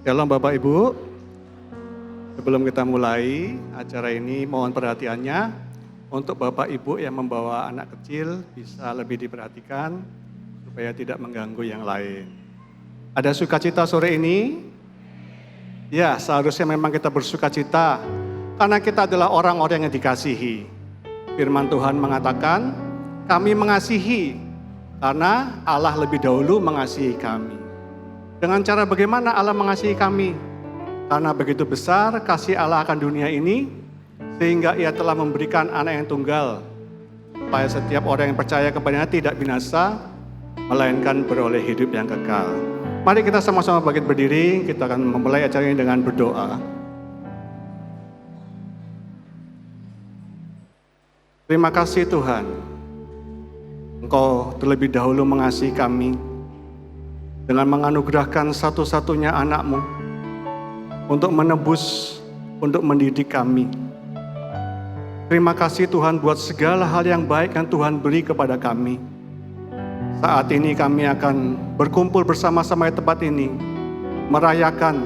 Shalom Bapak Ibu, sebelum kita mulai acara ini mohon perhatiannya untuk Bapak Ibu yang membawa anak kecil bisa lebih diperhatikan supaya tidak mengganggu yang lain. Ada sukacita sore ini? Ya, seharusnya memang kita bersukacita karena kita adalah orang-orang yang dikasihi. Firman Tuhan mengatakan, kami mengasihi karena Allah lebih dahulu mengasihi kami. Dengan cara bagaimana Allah mengasihi kami? Karena begitu besar kasih Allah akan dunia ini, sehingga Ia telah memberikan anak yang tunggal, supaya setiap orang yang percaya kepadanya tidak binasa, melainkan beroleh hidup yang kekal. Mari kita sama-sama bangkit berdiri, kita akan memulai acara ini dengan berdoa. Terima kasih Tuhan, Engkau terlebih dahulu mengasihi kami, dengan menganugerahkan satu-satunya anak-Mu untuk menebus, untuk mendidik kami. Terima kasih Tuhan buat segala hal yang baik yang Tuhan beri kepada kami. Saat ini kami akan berkumpul bersama-sama di tempat ini, merayakan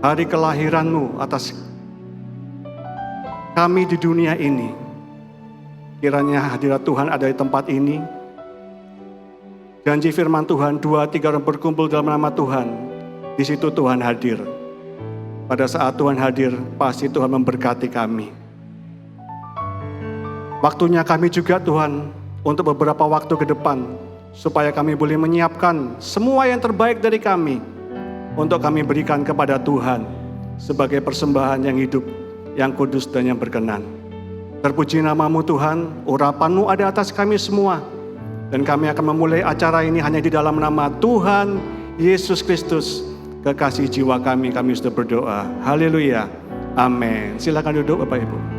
hari kelahiran-Mu atas kami di dunia ini. Kiranya hadirat Tuhan ada di tempat ini. Janji firman Tuhan, 2-3 orang berkumpul dalam nama Tuhan, di situ Tuhan hadir. Pada saat Tuhan hadir, pasti Tuhan memberkati kami. Waktunya kami juga Tuhan, untuk beberapa waktu ke depan, supaya kami boleh menyiapkan semua yang terbaik dari kami, untuk kami berikan kepada Tuhan, sebagai persembahan yang hidup, yang kudus dan yang berkenan. Terpuji nama-Mu Tuhan, urapan-Mu ada atas kami semua. Dan kami akan memulai acara ini hanya di dalam nama Tuhan Yesus Kristus, kekasih jiwa kami sudah berdoa. Haleluya. Amin. Silakan duduk Bapak Ibu.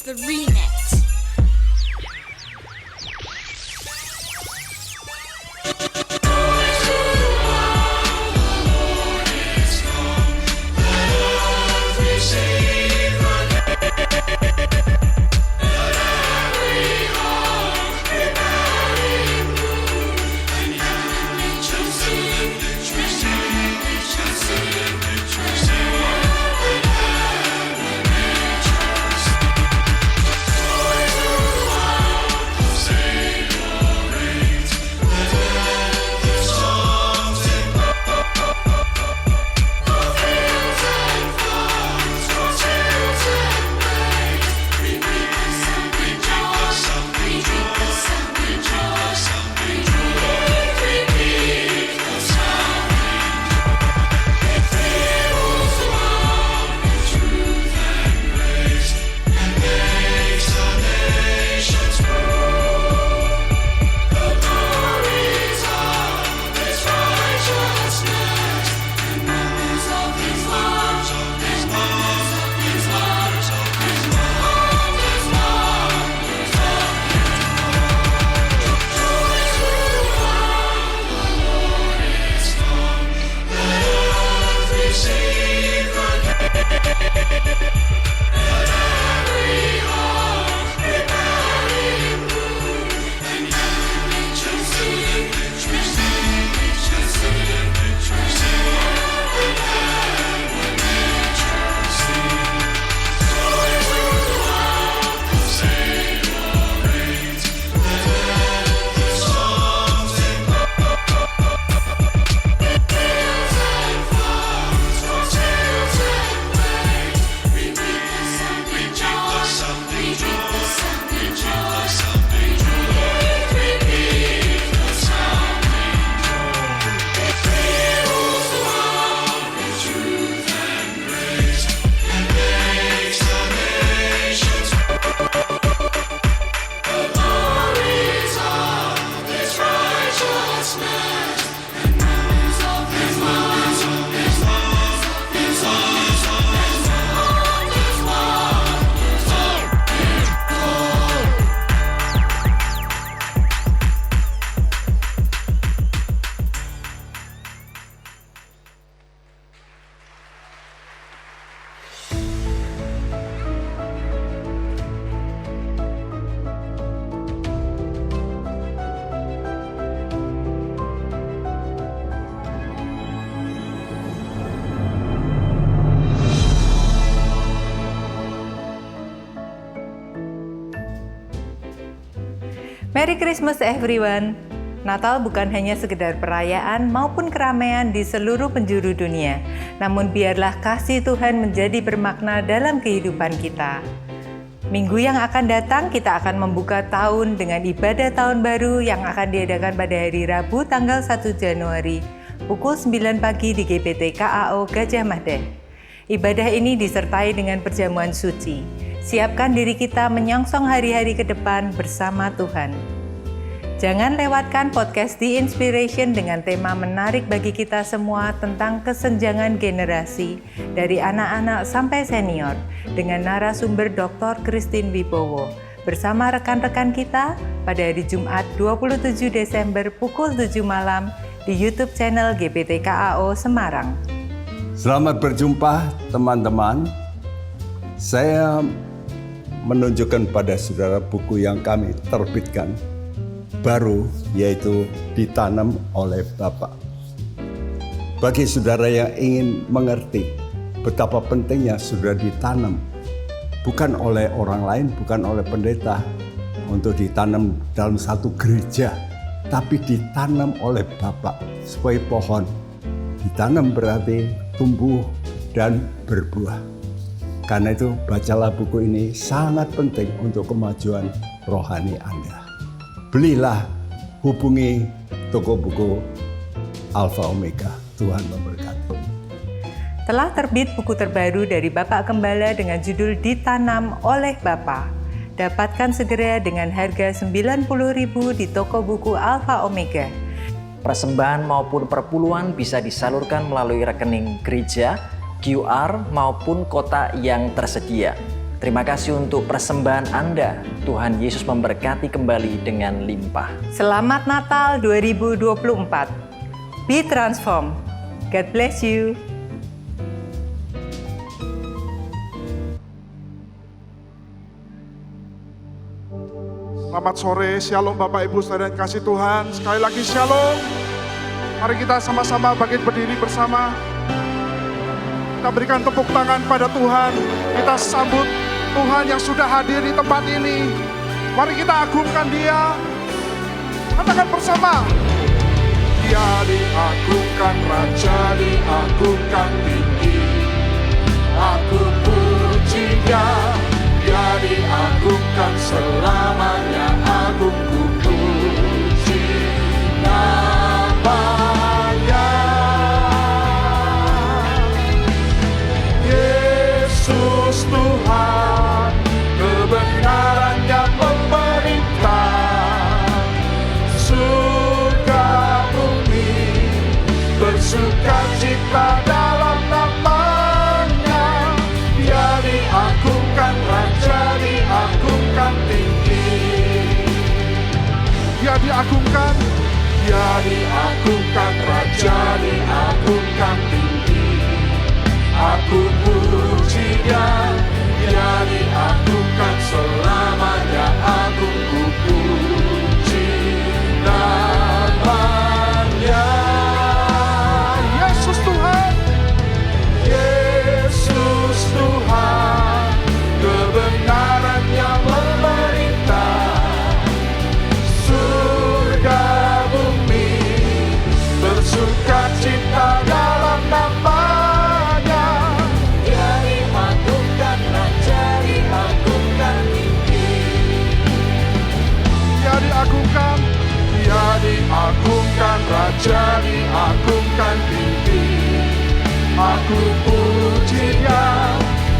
The remix. Merry Christmas everyone! Natal bukan hanya sekedar perayaan maupun keramaian di seluruh penjuru dunia, namun biarlah kasih Tuhan menjadi bermakna dalam kehidupan kita. Minggu yang akan datang kita akan membuka tahun dengan ibadah tahun baru yang akan diadakan pada hari Rabu tanggal 1 Januari pukul 9 pagi di GPT KAO Gajah Mada. Ibadah ini disertai dengan perjamuan suci. Siapkan diri kita menyongsong hari-hari ke depan bersama Tuhan. Jangan lewatkan podcast The Inspiration dengan tema menarik bagi kita semua tentang kesenjangan generasi dari anak-anak sampai senior dengan narasumber Dr. Christine Wibowo bersama rekan-rekan kita pada hari Jumat 27 Desember pukul 7 malam di YouTube channel GPT KAO Semarang. Selamat berjumpa teman-teman. Saya menunjukkan pada saudara buku yang kami terbitkan baru, yaitu Ditanam oleh Bapa. Bagi saudara yang ingin mengerti betapa pentingnya sudah ditanam, bukan oleh orang lain, bukan oleh pendeta, untuk ditanam dalam satu gereja, tapi ditanam oleh Bapa sebagai pohon. Ditanam berarti tumbuh dan berbuah. Karena itu bacalah buku ini, sangat penting untuk kemajuan rohani Anda. Belilah, hubungi toko buku Alpha Omega. Tuhan memberkati. Telah terbit buku terbaru dari Bapak Gembala dengan judul Ditanam oleh Bapa. Dapatkan segera dengan harga Rp90.000 di toko buku Alpha Omega. Persembahan maupun perpuluhan bisa disalurkan melalui rekening gereja, QR maupun kotak yang tersedia. Terima kasih untuk persembahan Anda. Tuhan Yesus memberkati kembali dengan limpah. Selamat Natal 2024. Be transformed. God bless you. Selamat sore, shalom Bapak Ibu saudara kasih Tuhan. Sekali lagi shalom. Mari kita sama-sama bangkit berdiri bersama. Kita berikan tepuk tangan pada Tuhan. Kita sambut Tuhan yang sudah hadir di tempat ini. Mari kita agungkan Dia. Katakan bersama. Dia diagungkan, Raja diagungkan tinggi. Aku puji Dia. Dia diagungkan selamanya, agung ku puji namanya. Yesus Tuhan, kebenarannya memerintah. Surga bumi bersukacita dalam namanya. Dia diagungkan, Raja diagungkan tinggi. Dia diagungkan, Dia diagungkan, Raja diagungkan tinggi. Aku puji Dia, Dia diagungkan selamanya, agung ku puji namanya. Yesus Tuhan, Yesus Tuhan, kebenarannya memerintah. Surga bumi bersukacita dalam namanya. Dia diagungkan, Raja diagungkan tinggi. Dia diagungkan, Dia diagungkan, Raja diagungkan tinggi. Aku puji Dia,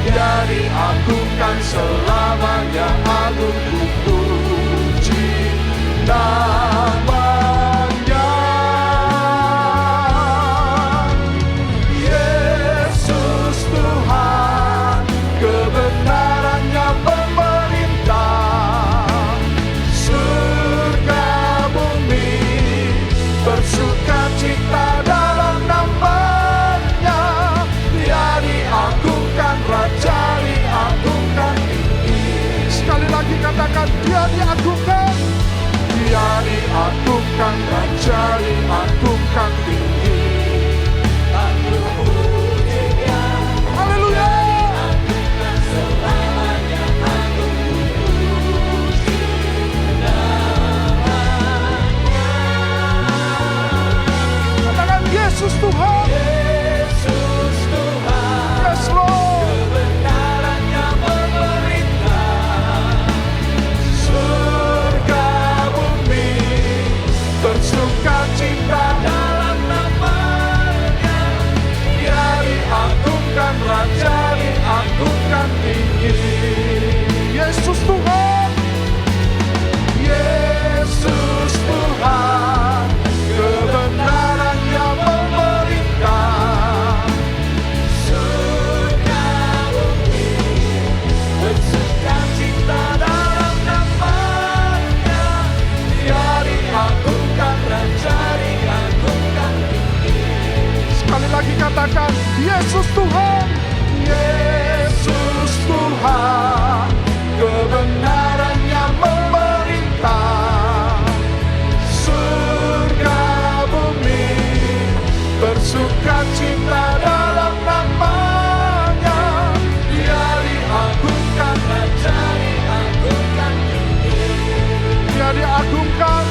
Dia diagungkan selamanya, agung ku puji namanya. Yesus Tuhan, kebenarannya memerintah. Surga bumi bersukacita dalam namanya. Dia diagungkan, Raja diagungkan tinggi. Sekali lagi katakan, Dia diagungkan. Dia diagungkan, Raja diagungkan tinggi. Aku puji Dia. Haleluya. Diagungkan selamanya, agung ku puji namanya. Katakan Yesus Tuhan. Yesus Tuhan. Yes, Lord. Kebenarannya memerintah. Surga bumi bersukacita dalam namanya. Dia diagungkan, Raja diagungkan tinggi. Yesus Tuhan, Yesus Tuhan, kebenarannya memerintah. Surga bumi bersukacita dalam namanya. Dia diagungkan, Raja diagungkan tinggi. Sekali lagi katakan, Yesus Tuhan, Yesus Tuhan, kebenarannya memerintah. Surga bumi bersukacita dalam namanya. Dia diagungkan, Raja diagungkan tinggi. Dia diagungkan,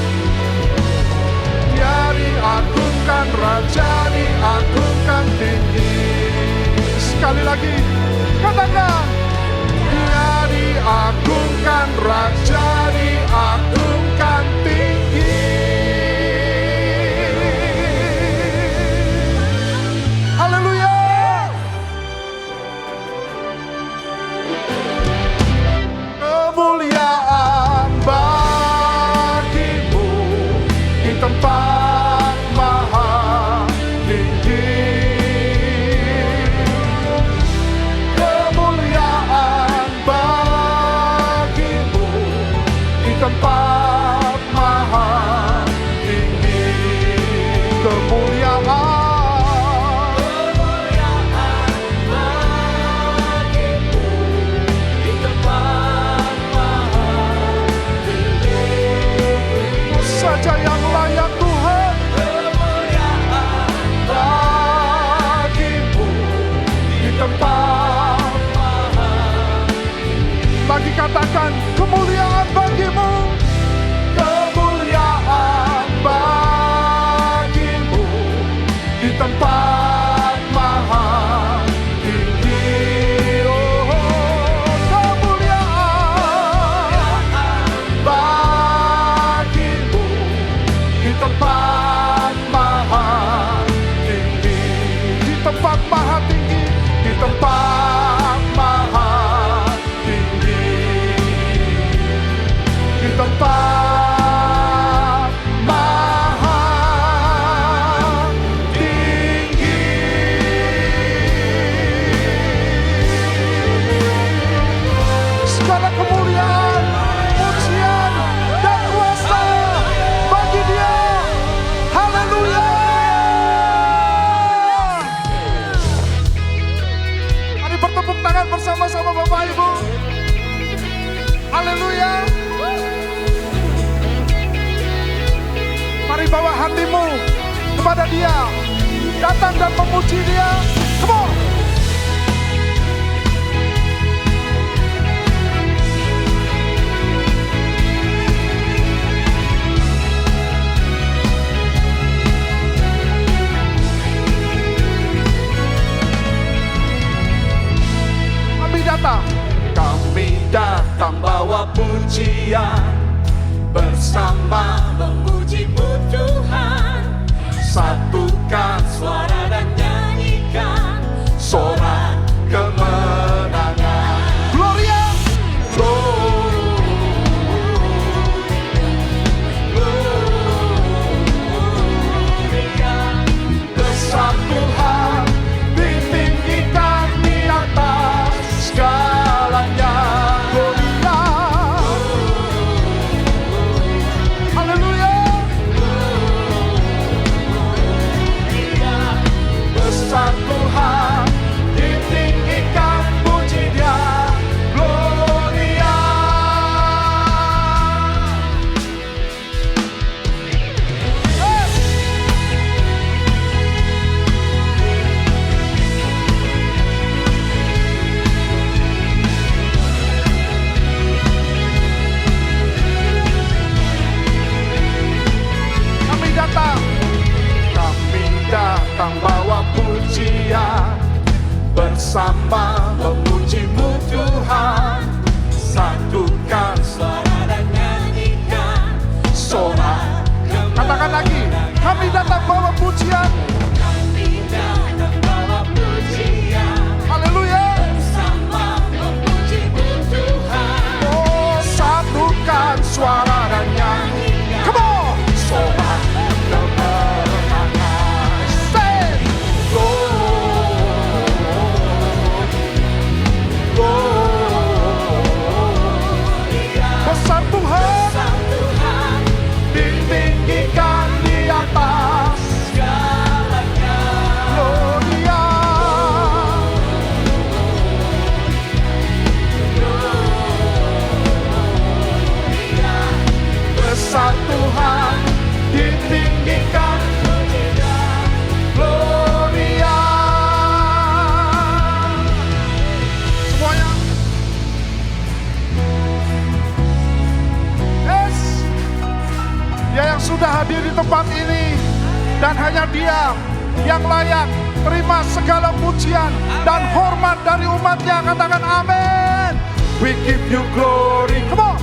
Dia diagungkan, Raja diagungkan tinggi. Sekali lagi katakan, Dia diagungkan, Raja diagungkan tinggi. Haleluya. Kemuliaan bagimu di tempat maha tinggi. Kemuliaan bagimu kemuliaan bagimu, kemuliaan bagimu di tempat maha tinggi. Oh, kemuliaan bagimu di tempat maha tinggi, di tempat maha tinggi, di tempat maha tinggi, di tempat maha tinggi. Segala kemuliaan, pujian, dan kuasa bagi Dia. Haleluya. Mari bertepuk tangan bersama-sama Bapak Ibu. Haleluya. Mari bawa hatimu kepada Dia, datang dan memuji Dia. Come on. Kami datang bawa pujian, bersama memuji-Mu Tuhan. Satukan suara dan nyanyikan sorak kemenangan. Gloria, Gloria, besar Tuhan, ditinggikan di atas segalanya. Gloria, haleluya. Besar Tuhan, ditinggikan, puji Dia. Gloria. Kami datang bawa pujian, bersama memuji-Mu Tuhan. Satukan suara dan nyanyikan sorak. Katakan lagi, kami datang bawa pujian. Kami datang bawa pujian. Haleluya. Bersama memuji-Mu Tuhan. Oh, satukan suara dan nyanyikan. Come on. Sorak kemenangan. Say, besar Tuhan, ditinggikan di atas segalanya. Gloria, besar Tuhan, ditinggikan. Gloria. Semuanya. Yes. Dia yang sudah hadir di tempat ini, dan hanya Dia yang layak terima segala pujian dan hormat dari umatnya. Katakan amin. We give you glory. Come on.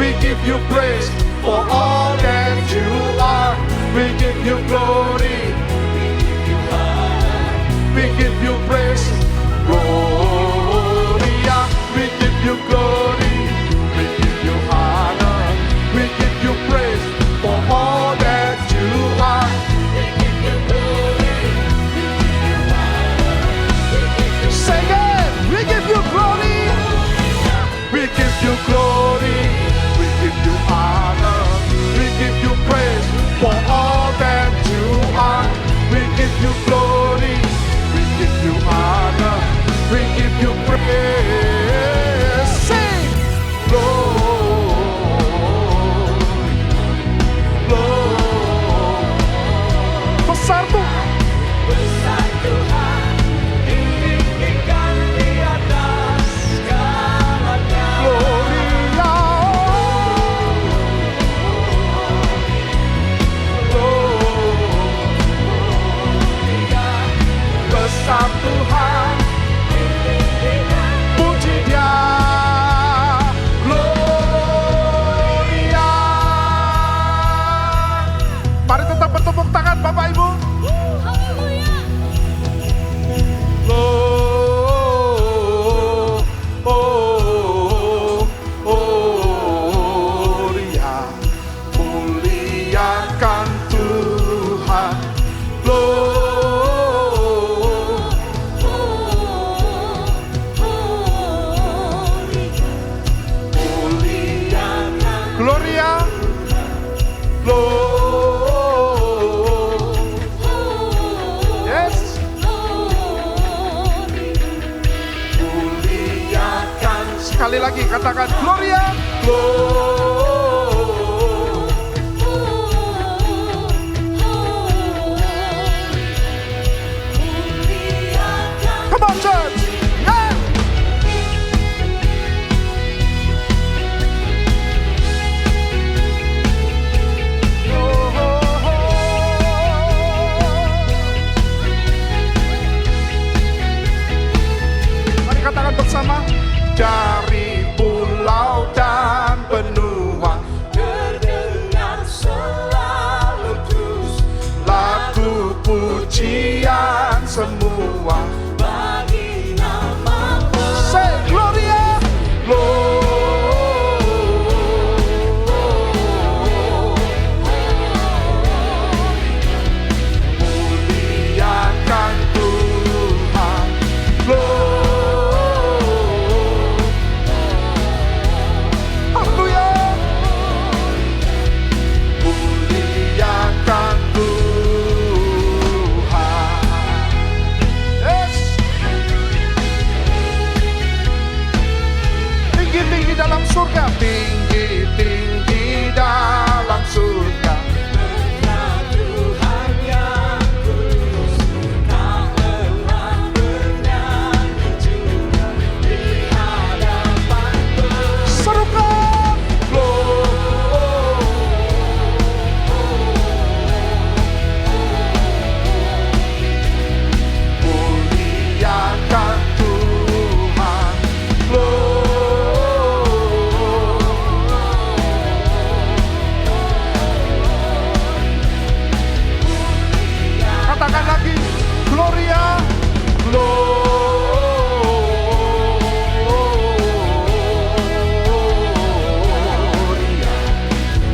We give you praise for all that you are. We give you glory. We give you praise. Gloria. We give you glory. We give you honor. We give you praise for all that you are. We give you glory. We give you honor. Sing it. We give you glory. We give you glory. We give you honor. We give you praise for all that you are. We give you glory. We give you honor. We give you praise. Sing, Lord. katakan Gloria, come on church, yeah. Mari katakan bersama. Dari pulau dan benua terdengar selalu terus lagu pujian semua bagi nama-Mu. Say Gloria, muliakan Tuhan, muliakan Tuhan. Yes. Tinggi-tinggi dalam surga, tinggi-tinggi dalam surga. Tuhan yang kudus, tak lelah bernyanyi juga di hadapan-Mu. Serukan, muliakan Tuhan, katakan lagi, Gloria, Gloria,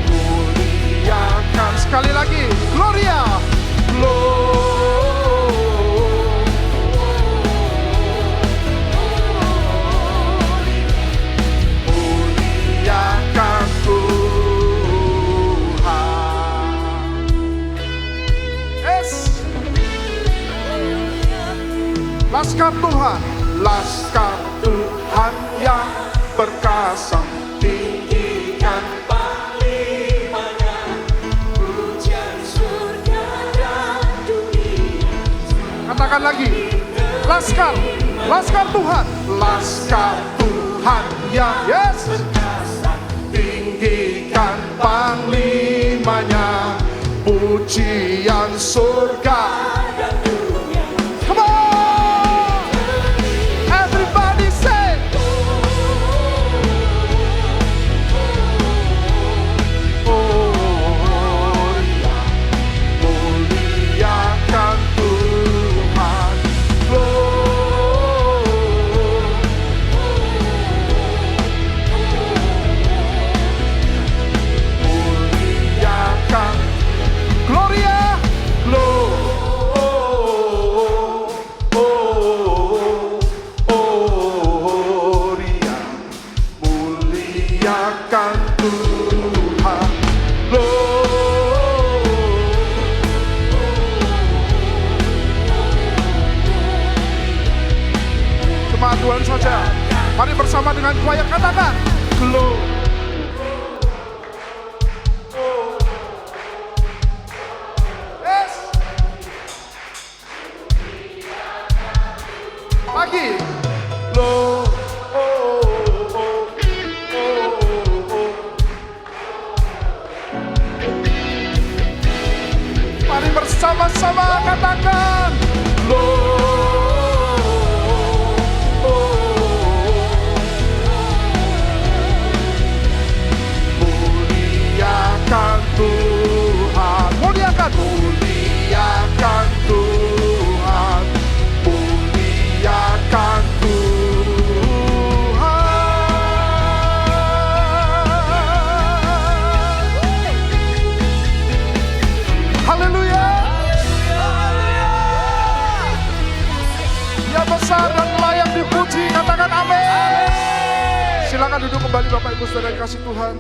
muliakan sekali lagi, Gloria, muliakan Tuhan. Yes. Laskar Tuhan, laskar Tuhan yang perkasa, tinggikan panglima-Nya, pujian surga dan dunia. Katakan lagi, laskar, laskar Tuhan, laskar Tuhan yang perkasa, tinggikan panglima-Nya, pujian surga dan dunia. Come on, everybody say, Gloria, muliakan Tuhan, muliakan Gloria, Gloria, muliakan Tuhan, Jemaat Tuhan saja, mari bersama dengan choir katakan Yes. Lagi mari bersama-sama katakan muliakan Tuhan, muliakan, muliakan Tuhan, muliakan Tuhan. Haleluya. Dia besar dan layak dipuji, katakan amin. Silakan duduk kembali Bapak Ibu Saudara yang kasih Tuhan.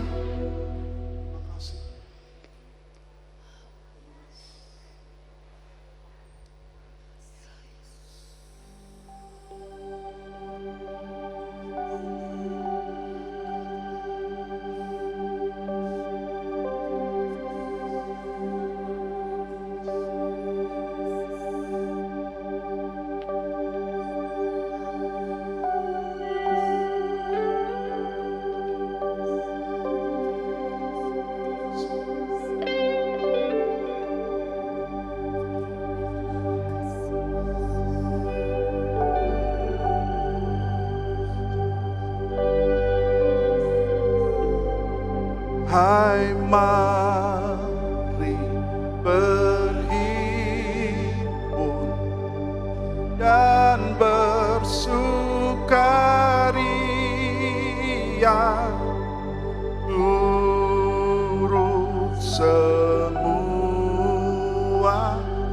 semua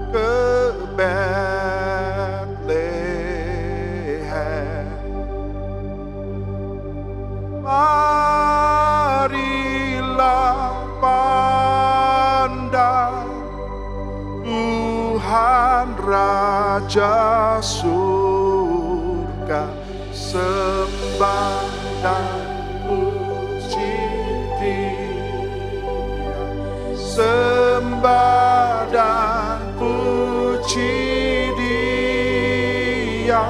ke Betlehem. Marilah pandang Tuhan Raja surga, sembah dan puji Dia, sembah dan puji Dia,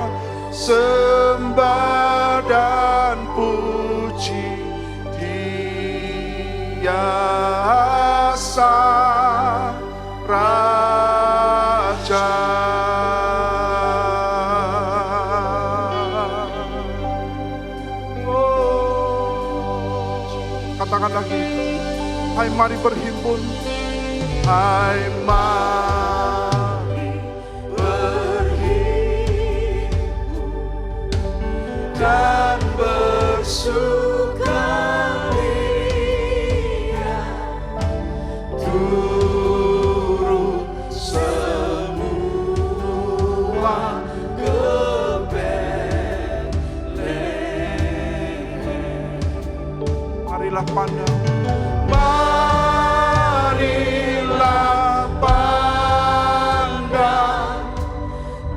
sembah dan puji Dia, Sang Raja. Katakan lagi, hai mari berhimpun, hai mari berhimpun dan bersukaria, turut semua ke Betlehem. Marilah pandang, marilah pandang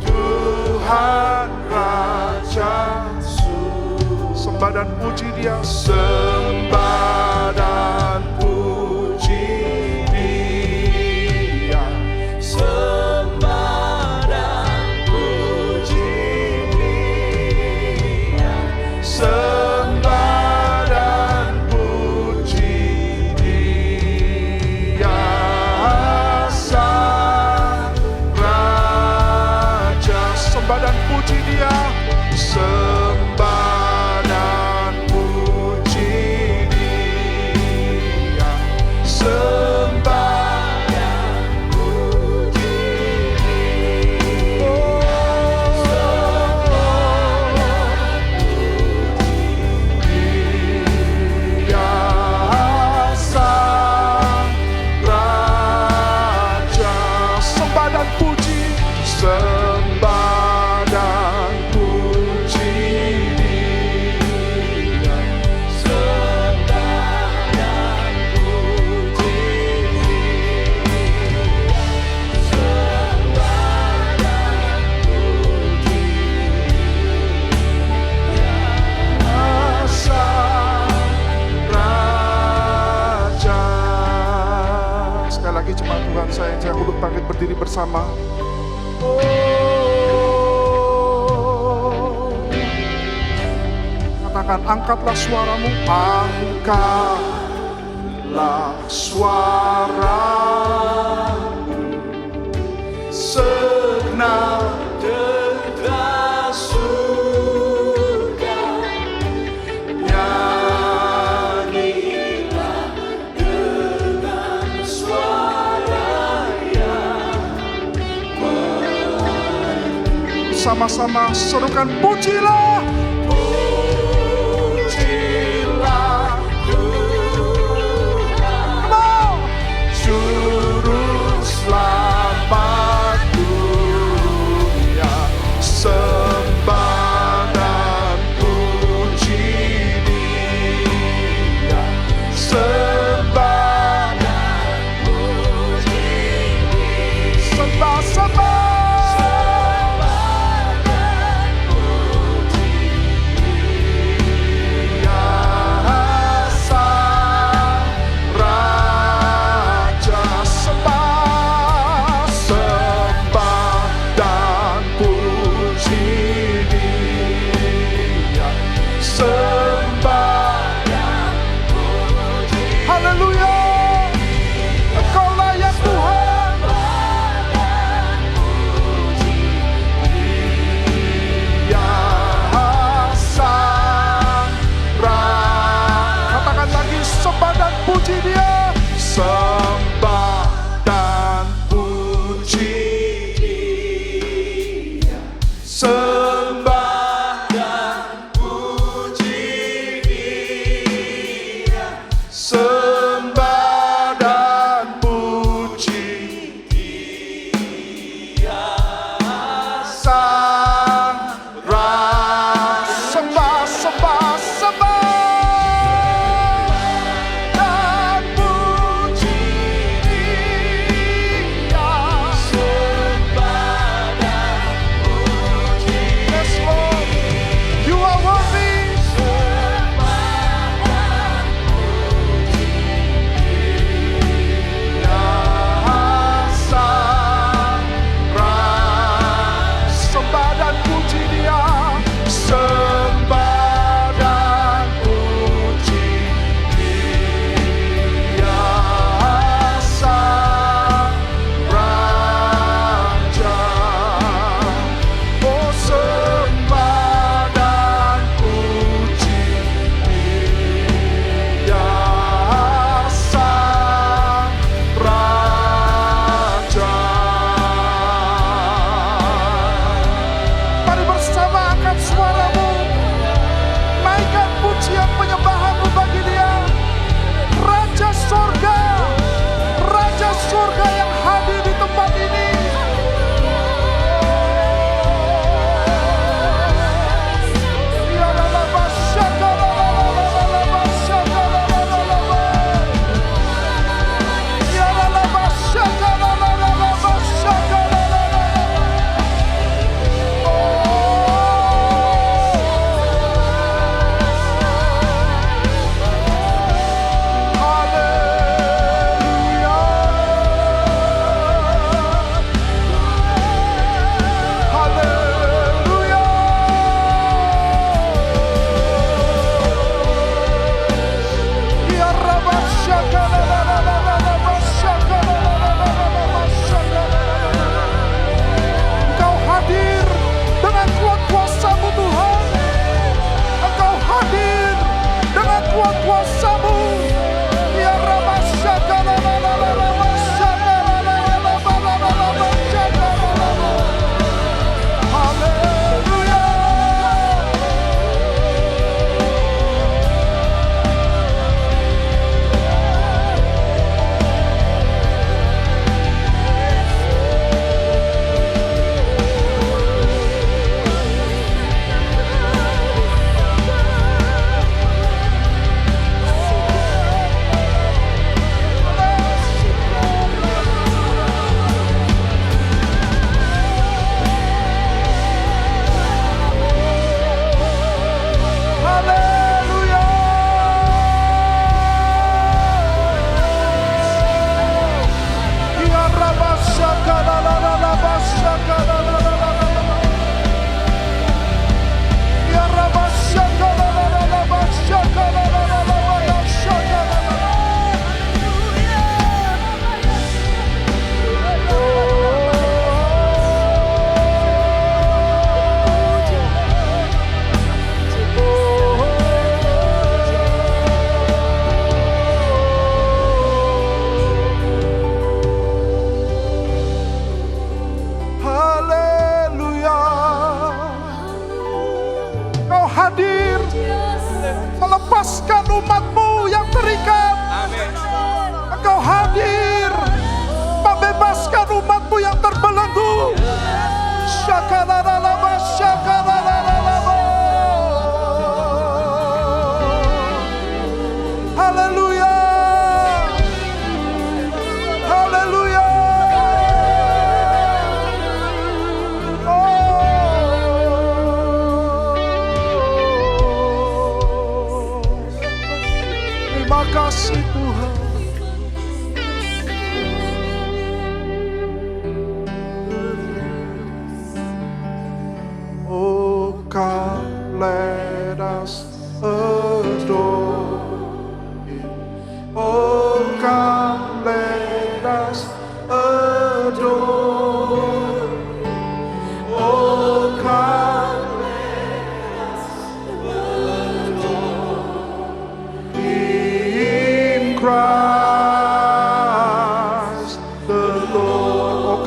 Tuhan Raja surga, sembah dan puji Dia, sembah dan puji Dia, sembah dan puji Dia, sembah dan puji Dia, Sang Raja. Sembah dan puji Dia, sembah dan puji Dia, sembah dan puji Dia, Dia, Sang Raja. Sembah dan puji, sembah dan puji Dia, sembah dan puji Dia, sembah dan puji Dia, Sang Raja. Sekali lagi jemaat Tuhan saya untuk bangkit berdiri bersama. Katakan, angkatlah suaramu, angkatlah suaramu, segenap tentara surga, nyanyilah dengan suara yang merdu. Sama-sama serukan, pujilah, pujilah Tuhan, Juru Selamat dunia, sembah dan puji Dia, sembah dan puji Dia, sembah, sembah dan puji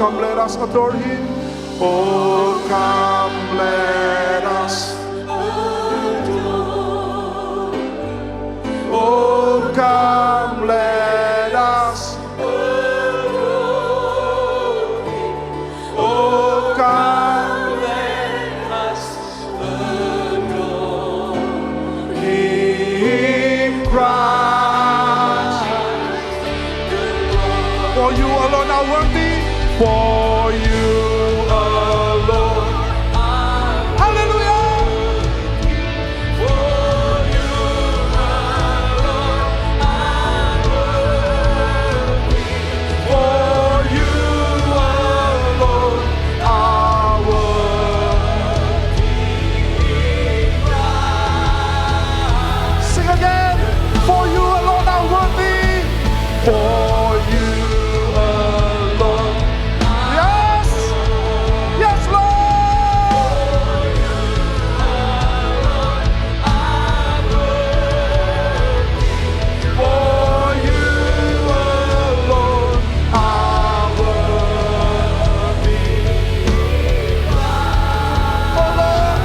come let us adore Him. Oh, come let us adore. Oh, come let us adore Him. Oh, come let us adore Him, Christ. For you alone are worthy. For you alone. Hallelujah. For you alone are worthy. For you alone are worthy. Sing again. For you alone are worthy. For you alone. Yes. Yes, Lord. For you alone are worthy. Oh Lord,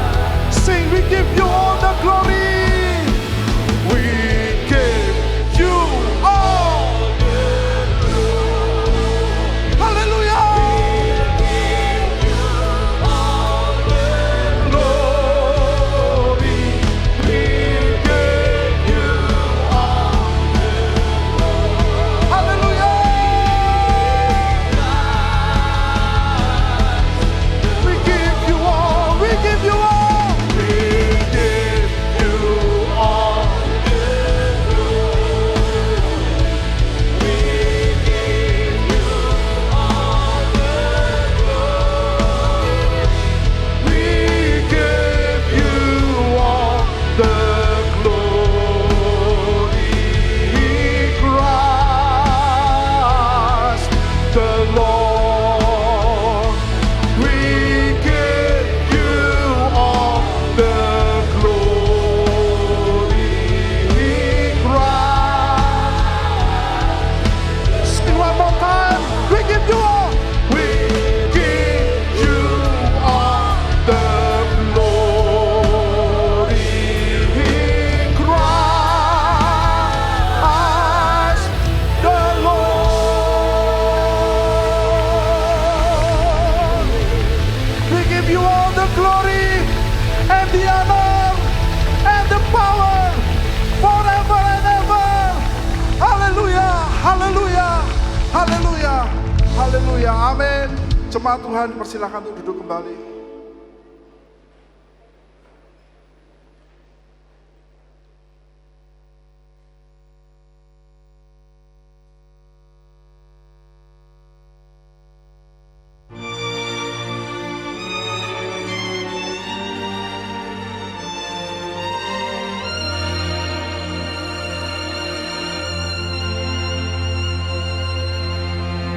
sing, we give you all the glory. We give you all. Hallelujah. Glory. We give you all. Hallelujah. We give you all. We give you all. We give you all. We give you all the glory, Christ the Lord. We give you all the glory, Christ. Sing one more time. We give you all. We give you all the glory, Christ the Lord. We give you all the glory and the honor and the power forever and ever. Haleluya, haleluya, haleluya, haleluya, amin. Jemaat Tuhan, persilakan untuk duduk kembali.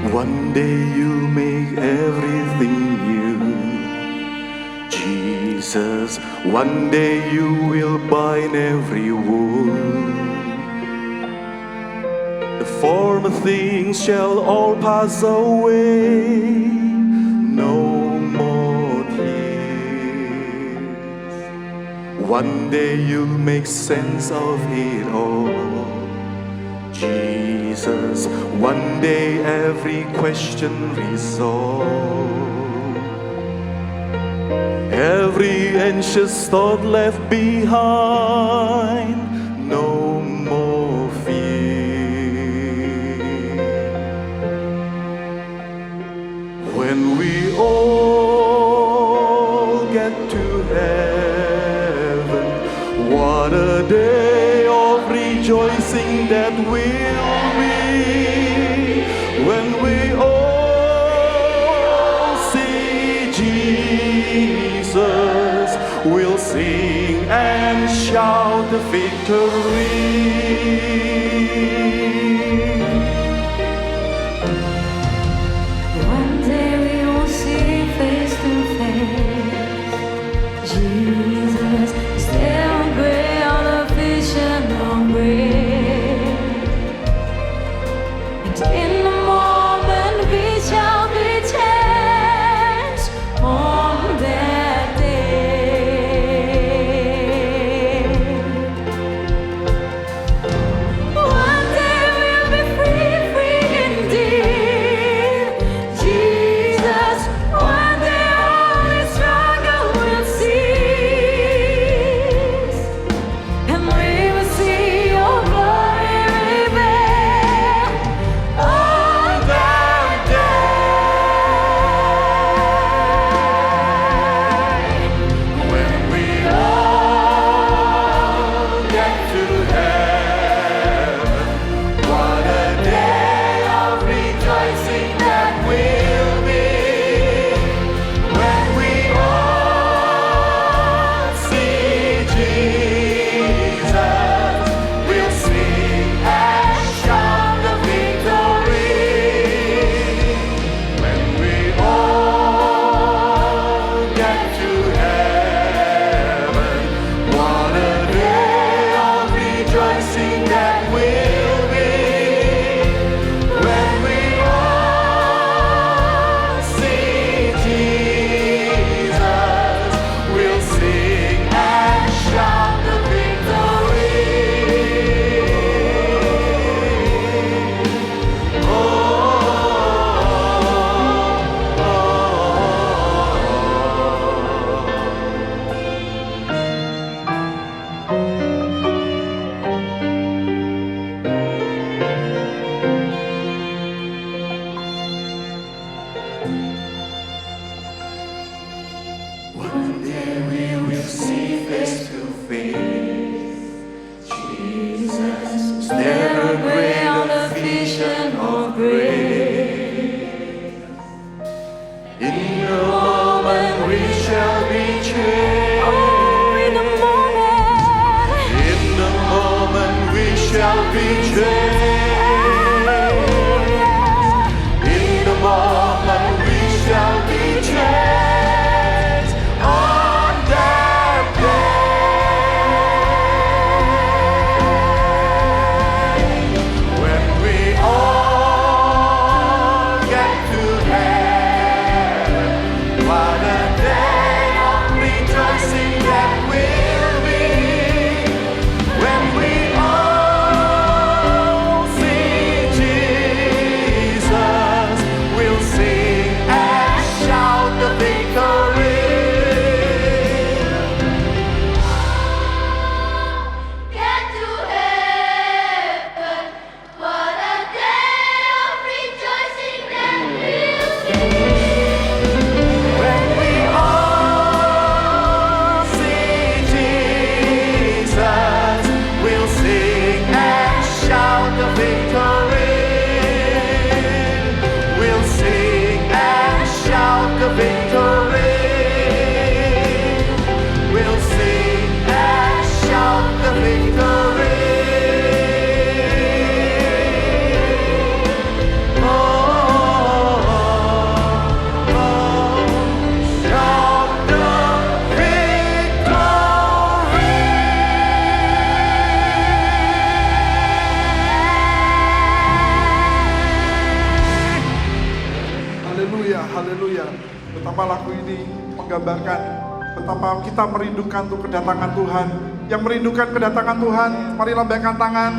One day you'll make everything new, Jesus. One day you will bind every wound. The former things shall all pass away. No more tears. One day you'll make sense of it all, Jesus. One day every question resolved, every anxious thought left behind. No more fear. When we all get to heaven, what a day of rejoicing that will be. When we all see Jesus, we'll sing and shout the victory. One day we will see face to face Jesus, still gray on the vision of grace. And in the moment we shall be changed. Haleluya, haleluya. Betapa lagu ini menggambarkan betapa kita merindukan untuk kedatangan Tuhan. Yang merindukan kedatangan Tuhan, mari lambaikan tangan.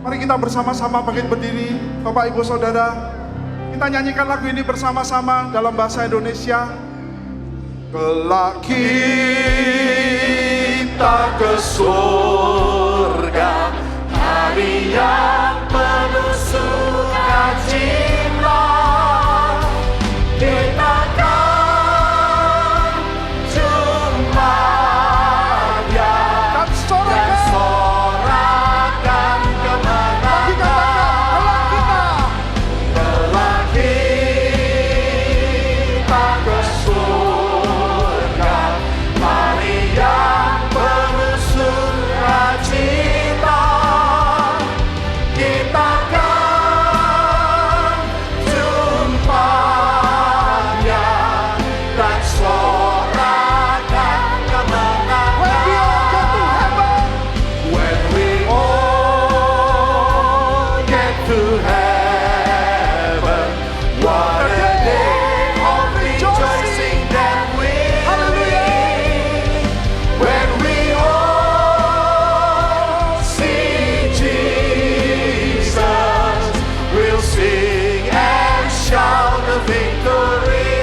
Mari kita bersama-sama bangkit berdiri, Bapak Ibu Saudara. Kita nyanyikan lagu ini bersama-sama dalam bahasa Indonesia. Kelak Kita ke surga, hari yang penuh sukacita. Kita akan jumpa Dia dan dan sorakan. sorakan Lagi katakan, kemenangan. kelak kita. Kelak kita ke surga, hari yang penuh sukacita. Kita akan jumpa Dia dan sorakan kemenangan. When we all get to When we all get to heaven, heaven, what a day of rejoicing that will be. When we all see Jesus, we'll sing and shout the victory.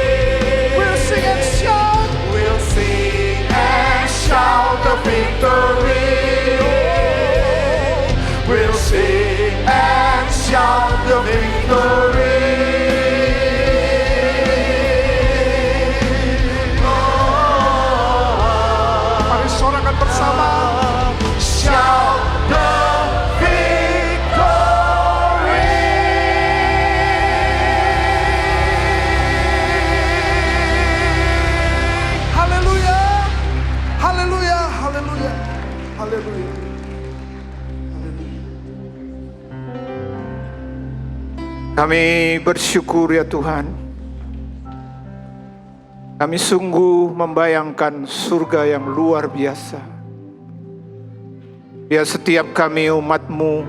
we'll sing and shout. We'll sing and shout the victory. We'll sing and shout the victory. Mari sorakan bersama. Shout the victory. Haleluya, haleluya, haleluya, haleluya. Kami bersyukur ya Tuhan. Kami sungguh membayangkan surga yang luar biasa. Biar setiap kami umat-Mu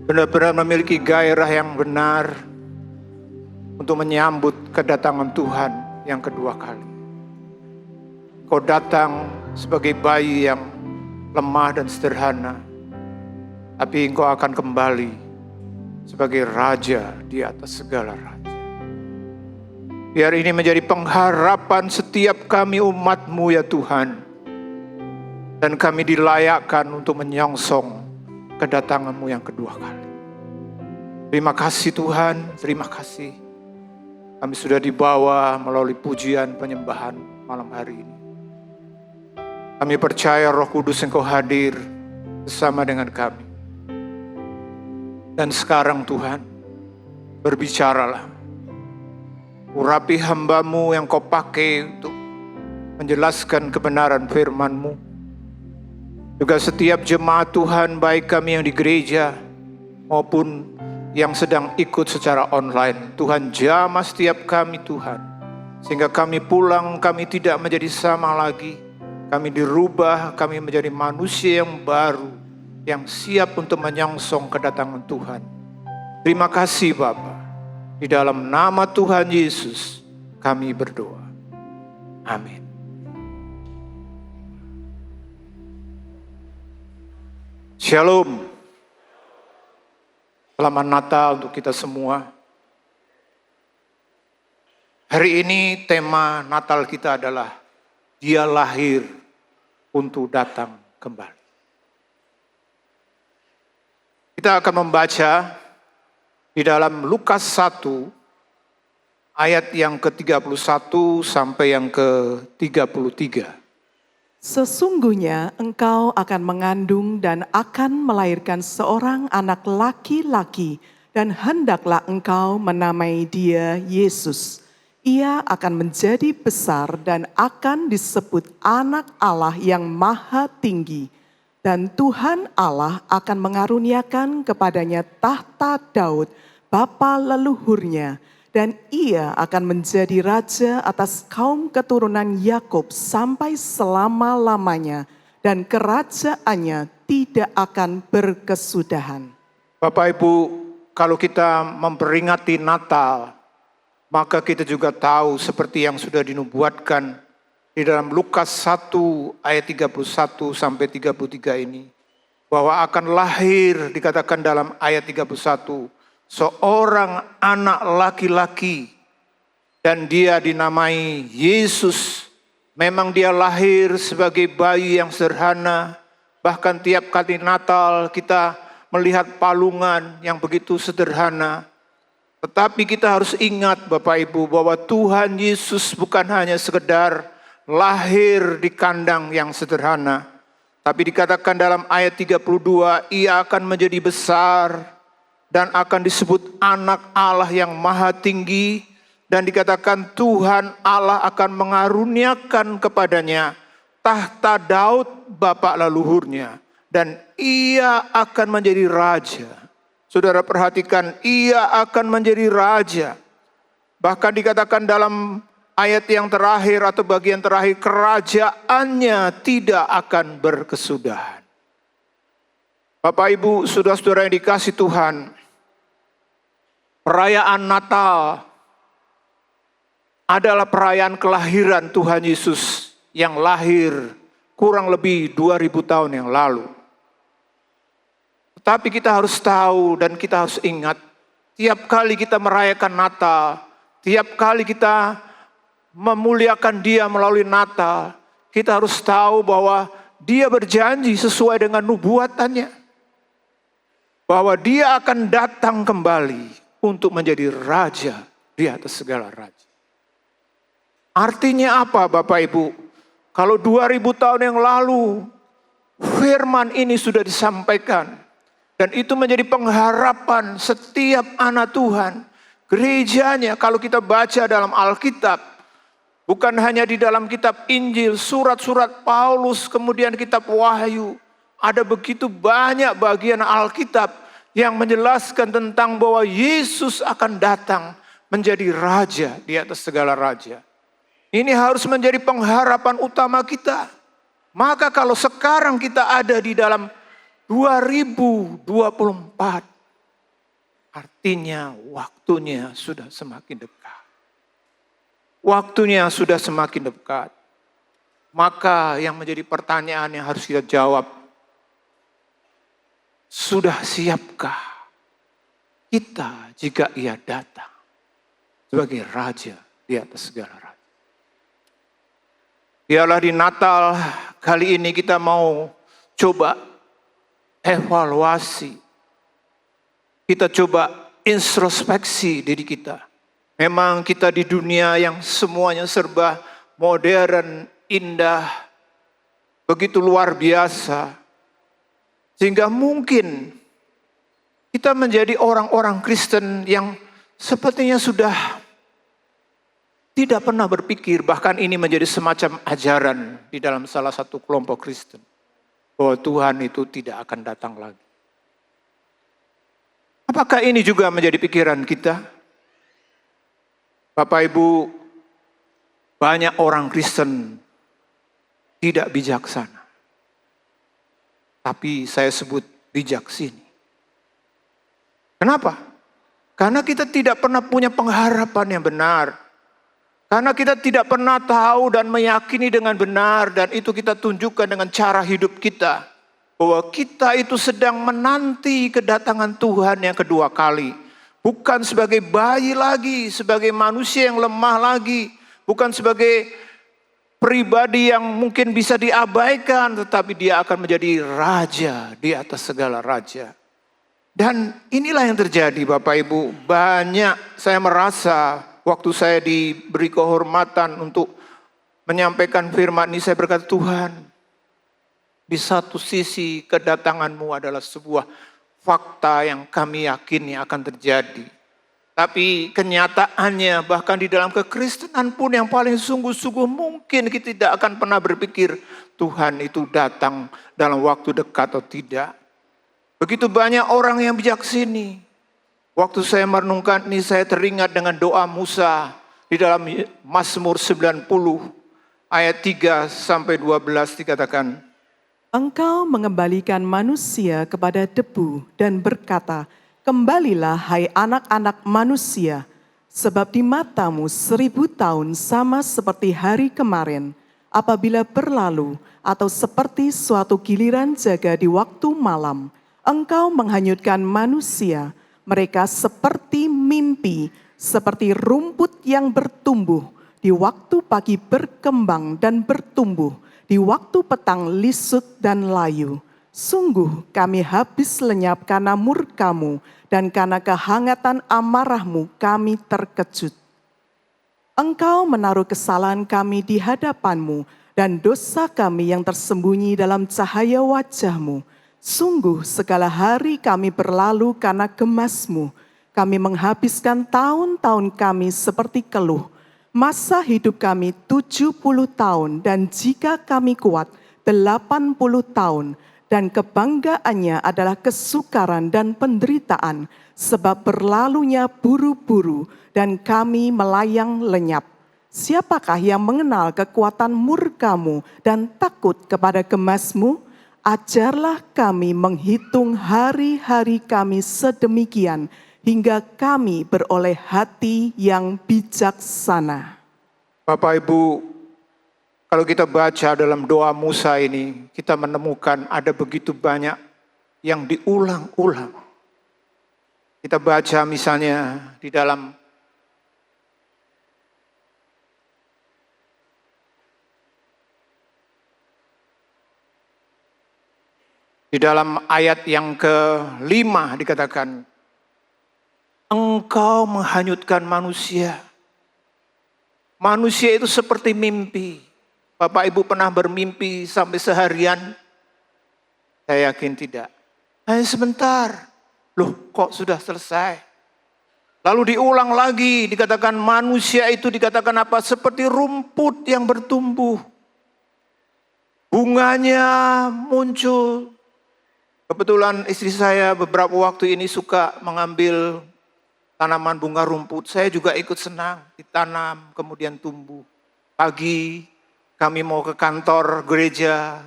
benar-benar memiliki gairah yang benar untuk menyambut kedatangan Tuhan yang kedua kali. Kau datang sebagai bayi yang lemah dan sederhana, tapi Engkau akan kembali sebagai Raja di atas segala raja. Biar ini menjadi pengharapan setiap kami umat-Mu ya Tuhan. Dan kami dilayakkan untuk menyongsong kedatangan-Mu yang kedua kali. Terima kasih Tuhan, terima kasih. Kami sudah dibawa melalui pujian penyembahan malam hari ini. Kami percaya Roh Kudus Engkau hadir bersama dengan kami. Dan sekarang Tuhan, berbicaralah. Urapi hamba-Mu yang Kau pakai untuk menjelaskan kebenaran firman-Mu. Juga setiap jemaat Tuhan, baik kami yang di gereja maupun yang sedang ikut secara online. Tuhan jamah setiap kami Tuhan. Sehingga kami pulang, kami tidak menjadi sama lagi. Kami dirubah, kami menjadi manusia yang baru. Yang siap untuk menyongsong kedatangan Tuhan. Terima kasih Bapa. Di dalam nama Tuhan Yesus kami berdoa. Amin. Shalom. Selamat Natal untuk kita semua. Hari ini tema Natal kita adalah Dia lahir untuk datang kembali. Kita akan membaca di dalam Lukas 1 ayat yang ke-31 sampai yang ke-33. Sesungguhnya engkau akan mengandung dan akan melahirkan seorang anak laki-laki, dan hendaklah engkau menamai dia Yesus. Ia akan menjadi besar dan akan disebut Anak Allah yang Maha Tinggi. Dan Tuhan Allah akan mengaruniakan kepadanya tahta Daud, bapa leluhurnya, dan ia akan menjadi raja atas kaum keturunan Yakub sampai selama-lamanya, dan kerajaannya tidak akan berkesudahan. Bapak Ibu kalau kita memperingati Natal, maka kita juga tahu seperti yang sudah dinubuatkan di dalam Lukas 1 ayat 31 sampai 33 ini, bahwa akan lahir, dikatakan dalam ayat 31, seorang anak laki-laki dan dia dinamai Yesus. Memang dia lahir sebagai bayi yang sederhana, bahkan tiap kali Natal kita melihat palungan yang begitu sederhana. Tetapi kita harus ingat Bapak Ibu bahwa Tuhan Yesus bukan hanya sekedar lahir di kandang yang sederhana. Tapi dikatakan dalam ayat 32, ia akan menjadi besar dan akan disebut anak Allah yang maha tinggi. Dan dikatakan Tuhan Allah akan mengaruniakan kepadanya tahta Daud bapa leluhurnya. Dan ia akan menjadi raja. Saudara perhatikan, ia akan menjadi raja. Bahkan dikatakan dalam ayat yang terakhir atau bagian terakhir, kerajaannya tidak akan berkesudahan. Bapak Ibu, saudara-saudara yang dikasih Tuhan, perayaan Natal adalah perayaan kelahiran Tuhan Yesus yang lahir kurang lebih 2000 tahun yang lalu. Tetapi kita harus tahu dan kita harus ingat, tiap kali kita merayakan Natal, tiap kali kita memuliakan Dia melalui Natal, kita harus tahu bahwa Dia berjanji sesuai dengan nubuatannya, bahwa Dia akan datang kembali untuk menjadi raja di atas segala raja. Artinya apa Bapak Ibu? Kalau 2000 tahun yang lalu firman ini sudah disampaikan, dan itu menjadi pengharapan setiap anak Tuhan, gerejanya. Kalau kita baca dalam Alkitab, bukan hanya di dalam kitab Injil, surat-surat Paulus, kemudian kitab Wahyu, ada begitu banyak bagian Alkitab yang menjelaskan tentang bahwa Yesus akan datang menjadi raja di atas segala raja. Ini harus menjadi pengharapan utama kita. Maka kalau sekarang kita ada di dalam 2024, artinya waktunya sudah semakin dekat. Waktunya sudah semakin dekat. Maka yang menjadi pertanyaan yang harus kita jawab, sudah siapkah kita jika Ia datang sebagai raja di atas segala raja? Biarlah di Natal kali ini kita mau coba evaluasi. Kita coba introspeksi diri kita. Memang kita di dunia yang semuanya serba modern, indah, begitu luar biasa. Sehingga mungkin kita menjadi orang-orang Kristen yang sepertinya sudah tidak pernah berpikir, bahkan ini menjadi semacam ajaran di dalam salah satu kelompok Kristen, bahwa Tuhan itu tidak akan datang lagi. Apakah ini juga menjadi pikiran kita? Bapak Ibu, banyak orang Kristen tidak bijaksana. Tapi saya sebut bijak sini. Kenapa? Karena kita tidak pernah punya pengharapan yang benar. Karena kita tidak pernah tahu dan meyakini dengan benar, dan itu kita tunjukkan dengan cara hidup kita. Bahwa kita itu sedang menanti kedatangan Tuhan yang kedua kali. Bukan sebagai bayi lagi, sebagai manusia yang lemah lagi. Bukan sebagai pribadi yang mungkin bisa diabaikan, tetapi dia akan menjadi raja di atas segala raja. Dan inilah yang terjadi Bapak Ibu. Banyak saya merasa waktu saya diberi kehormatan untuk menyampaikan firman ini, saya berkata, Tuhan, di satu sisi kedatangan-Mu adalah sebuah fakta yang kami yakini akan terjadi. Tapi kenyataannya bahkan di dalam kekristenan pun yang paling sungguh-sungguh mungkin kita tidak akan pernah berpikir Tuhan itu datang dalam waktu dekat atau tidak. Begitu banyak orang yang bijak sini. Waktu saya merenungkan ini, saya teringat dengan doa Musa di dalam Mazmur 90 ayat 3 sampai 12 dikatakan, Engkau mengembalikan manusia kepada debu dan berkata Kembalilah hai anak-anak manusia, sebab di matamu 1000 tahun sama seperti hari kemarin, apabila berlalu, atau seperti suatu giliran jaga di waktu malam. Engkau menghanyutkan manusia, mereka seperti mimpi, seperti rumput yang bertumbuh, di waktu pagi berkembang dan bertumbuh, di waktu petang lisut dan layu. Sungguh kami habis lenyap karena murkamu, dan karena kehangatan amarahmu kami terkejut. Engkau menaruh kesalahan kami di hadapanmu, dan dosa kami yang tersembunyi dalam cahaya wajahmu. Sungguh segala hari kami berlalu karena gemasmu. Kami menghabiskan tahun-tahun kami seperti keluh. Masa hidup kami 70 tahun, dan jika kami kuat 80 tahun. Dan kebanggaannya adalah kesukaran dan penderitaan, sebab berlalunya buru-buru dan kami melayang lenyap. Siapakah yang mengenal kekuatan murkamu dan takut kepada gemasmu? Ajarlah kami menghitung hari-hari kami sedemikian, hingga kami beroleh hati yang bijaksana. Bapak Ibu, kalau kita baca dalam doa Musa ini, kita menemukan ada begitu banyak yang diulang-ulang. Kita baca misalnya di dalam ayat yang ke-5 dikatakan, engkau menghanyutkan manusia. Manusia itu seperti mimpi. Bapak Ibu pernah bermimpi sampai seharian? Saya yakin tidak. Hanya sebentar. Loh, kok sudah selesai? Lalu diulang lagi, dikatakan manusia itu dikatakan apa? Seperti rumput yang bertumbuh. Bunganya muncul. Kebetulan istri saya beberapa waktu ini suka mengambil tanaman bunga rumput. Saya juga ikut senang, ditanam kemudian tumbuh. Pagi kami mau ke kantor gereja,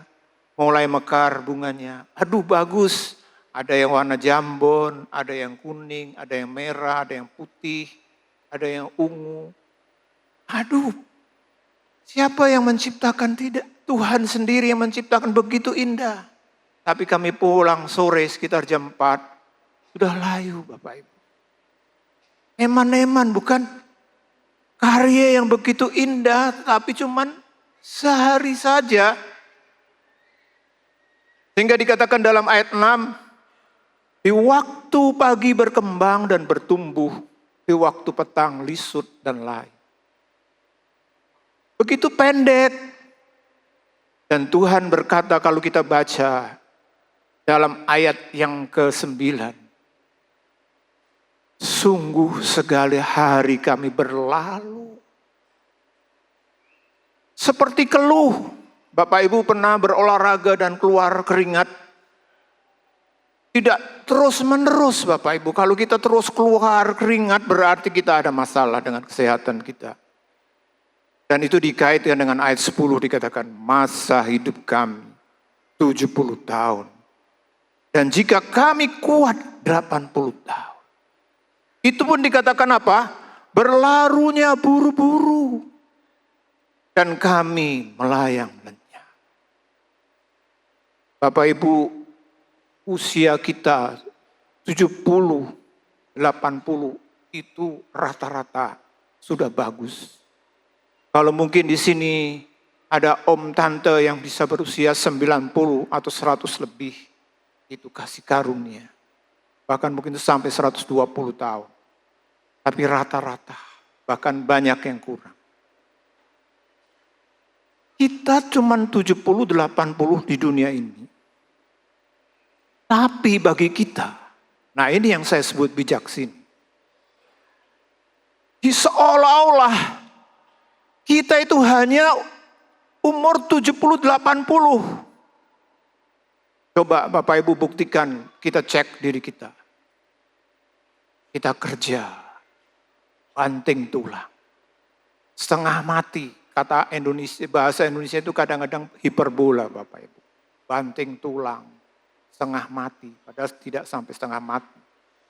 mulai mekar bunganya. Aduh bagus, ada yang warna jambon, ada yang kuning, ada yang merah, ada yang putih, ada yang ungu. Aduh, siapa yang menciptakan tidak? Tuhan sendiri yang menciptakan begitu indah. Tapi kami pulang sore sekitar jam 4, sudah layu Bapak Ibu. Eman-eman bukan? Karya yang begitu indah, tapi cuman sehari saja. Sehingga dikatakan dalam ayat 6, di waktu pagi berkembang dan bertumbuh, di waktu petang lisut dan layu. Begitu pendek. Dan Tuhan berkata kalau kita baca dalam ayat yang ke-9, sungguh segala hari kami berlalu seperti keluh. Bapak Ibu pernah berolahraga dan keluar keringat? Tidak terus menerus Bapak Ibu. Kalau kita terus keluar keringat berarti kita ada masalah dengan kesehatan kita. Dan itu dikaitkan dengan ayat 10 dikatakan masa hidup kami 70 tahun. Dan jika kami kuat 80 tahun. Itu pun dikatakan apa? Berlarunya buru-buru. Dan kami melayang lenyap. Bapak Ibu, usia kita 70, 80 itu rata-rata sudah bagus. Kalau mungkin di sini ada om tante yang bisa berusia 90 atau 100 lebih, itu kasih karunia. Bahkan mungkin sampai 120 tahun. Tapi rata-rata, bahkan banyak yang kurang. Kita cuma 70-80 di dunia ini. Tapi bagi kita, nah ini yang saya sebut bijaksana. Seolah-olah kita itu hanya umur 70-80. Coba Bapak Ibu buktikan, kita cek diri kita. Kita kerja, banting tulang, setengah mati. Kata Indonesia, bahasa Indonesia itu kadang-kadang hiperbola Bapak Ibu. Banting tulang, setengah mati, padahal tidak sampai setengah mati.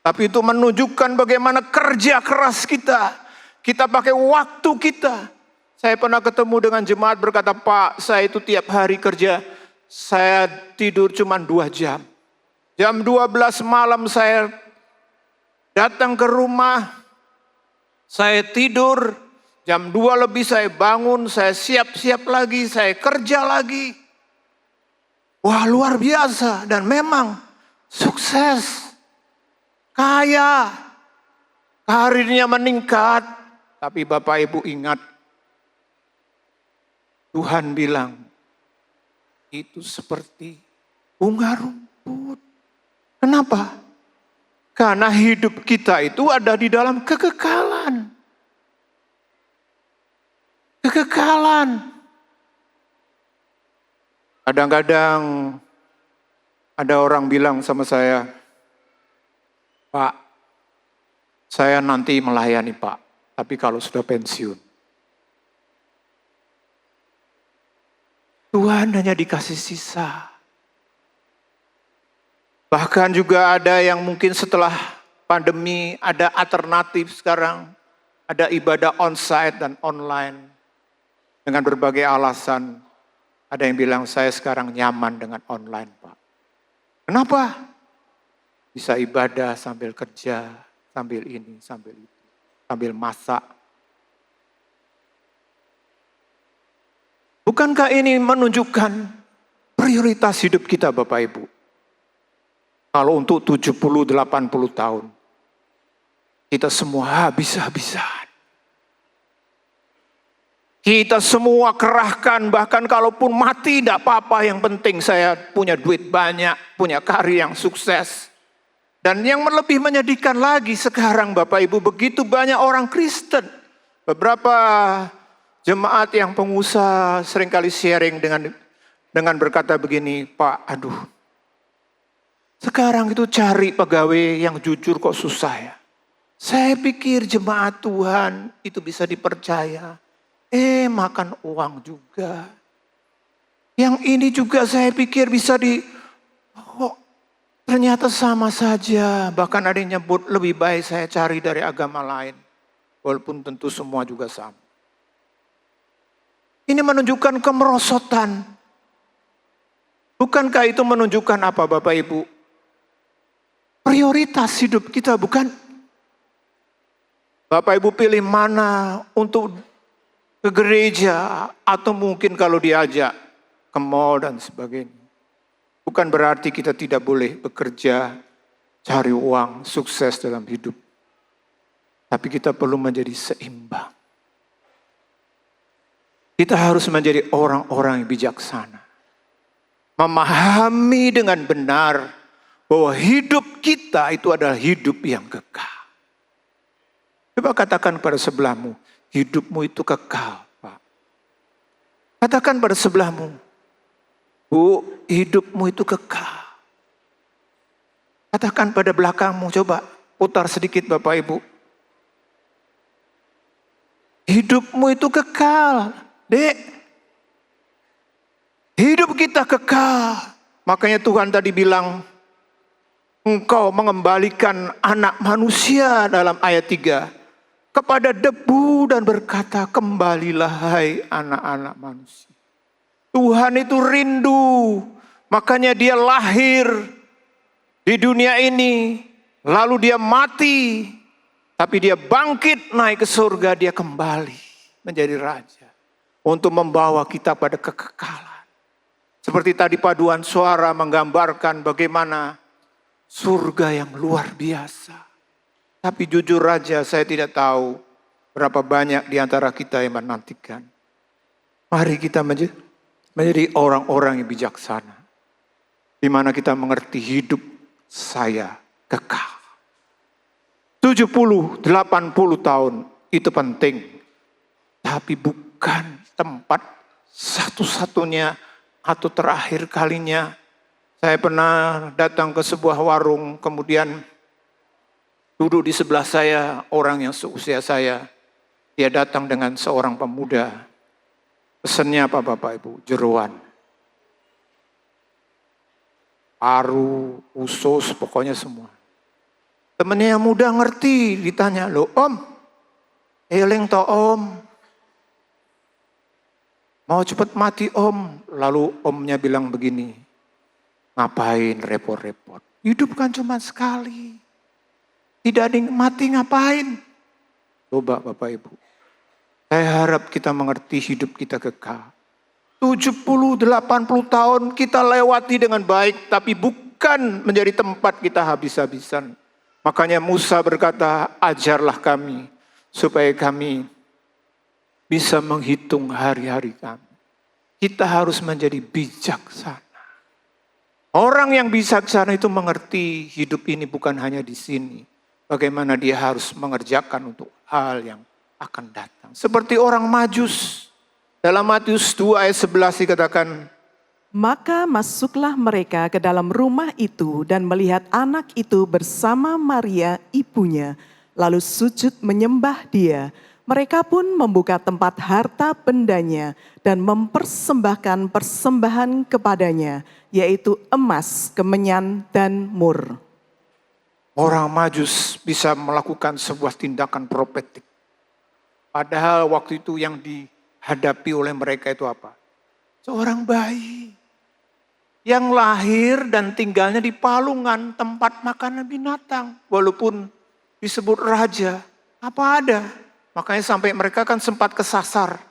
Tapi itu menunjukkan bagaimana kerja keras kita. Kita pakai waktu kita. Saya pernah ketemu dengan jemaat berkata, Pak, saya itu tiap hari kerja, saya tidur cuma 2 jam. Jam 12 malam saya datang ke rumah, saya tidur, jam 2 lebih saya bangun, saya siap-siap lagi, saya kerja lagi. Wah, luar biasa dan memang sukses. Kaya, karirnya meningkat, tapi Bapak Ibu ingat, Tuhan bilang, itu seperti bunga rumput. Kenapa? Karena hidup kita itu ada di dalam kekekalan. Kekekalan. Kadang-kadang ada orang bilang sama saya, Pak, saya nanti melayani Pak, tapi kalau sudah pensiun. Tuhan hanya dikasih sisa. Bahkan juga ada yang mungkin setelah pandemi ada alternatif sekarang. Ada ibadah onsite dan online. Dengan berbagai alasan. Ada yang bilang saya sekarang nyaman dengan online Pak. Kenapa? Bisa ibadah sambil kerja, sambil ini, sambil itu, sambil masak. Bukankah ini menunjukkan prioritas hidup kita Bapak Ibu? Kalau untuk 70-80 tahun, kita semua habis-habisan. Kita semua kerahkan, bahkan kalaupun mati tidak apa-apa, yang penting saya punya duit banyak, punya karir yang sukses. Dan yang lebih menyedihkan lagi sekarang Bapak Ibu, begitu banyak orang Kristen. Beberapa jemaat yang pengusaha seringkali sharing dengan berkata begini, Pak, aduh, sekarang itu cari pegawai yang jujur kok susah ya. Saya pikir jemaat Tuhan itu bisa dipercaya. Makan uang juga. Yang ini juga saya pikir bisa ternyata sama saja. Bahkan ada yang nyebut lebih baik saya cari dari agama lain. Walaupun tentu semua juga sama. Ini menunjukkan kemerosotan. Bukankah itu menunjukkan apa Bapak Ibu? Prioritas hidup kita bukan? Bapak Ibu pilih mana untuk ke gereja atau mungkin kalau diajak ke mall dan sebagainya. Bukan berarti kita tidak boleh bekerja, cari uang, sukses dalam hidup. Tapi kita perlu menjadi seimbang. Kita harus menjadi orang-orang yang bijaksana. Memahami dengan benar bahwa hidup kita itu adalah hidup yang kekal. Coba katakan pada sebelahmu, hidupmu itu kekal, Pak. Katakan pada sebelahmu, Bu, hidupmu itu kekal. Katakan pada belakangmu, coba putar sedikit Bapak Ibu. Hidupmu itu kekal, Dek. Hidup kita kekal. Makanya Tuhan tadi bilang, Engkau mengembalikan anak manusia dalam ayat 3. Kepada debu dan berkata, kembalilah hai anak-anak manusia. Tuhan itu rindu, makanya dia lahir di dunia ini, lalu dia mati, tapi dia bangkit naik ke surga, dia kembali menjadi raja. Untuk membawa kita pada kekekalan. Seperti tadi paduan suara menggambarkan bagaimana surga yang luar biasa. Tapi jujur aja saya tidak tahu berapa banyak di antara kita yang menantikan. Mari kita menjadi orang-orang yang bijaksana. Di mana kita mengerti hidup saya kekal. 70, 80 tahun itu penting. Tapi bukan tempat satu-satunya atau terakhir kalinya. Saya pernah datang ke sebuah warung, kemudian duduk di sebelah saya orang yang seusia saya. Dia datang dengan seorang pemuda. Pesannya apa Bapak Ibu? Jeroan. Paru, usus, pokoknya semua. Temennya yang muda ngerti, ditanya, "Loh om, eling toh om. Mau cepet mati om." Lalu omnya bilang begini, "Ngapain repot-repot? Hidup kan cuma sekali. Tidak ada yang mati ngapain?" Coba Bapak Ibu. Saya harap kita mengerti hidup kita kekal. 70-80 tahun kita lewati dengan baik, tapi bukan menjadi tempat kita habis-habisan. Makanya Musa berkata, "Ajarlah kami supaya kami bisa menghitung hari-hari kami." Kita harus menjadi bijaksana. Orang yang bijaksana itu mengerti hidup ini bukan hanya di sini. Bagaimana dia harus mengerjakan untuk hal yang akan datang. Seperti orang Majus. Dalam Matius 2 ayat 11 dikatakan, Maka masuklah mereka ke dalam rumah itu dan melihat anak itu bersama Maria ibunya, lalu sujud menyembah dia. Mereka pun membuka tempat harta bendanya dan mempersembahkan persembahan kepadanya, yaitu emas, kemenyan, dan mur. orang Majus bisa melakukan sebuah tindakan profetik. Padahal waktu itu yang dihadapi oleh mereka itu apa? Seorang bayi yang lahir dan tinggalnya di palungan, tempat makanan binatang. Walaupun disebut raja, apa ada? Makanya sampai mereka kan sempat kesasar.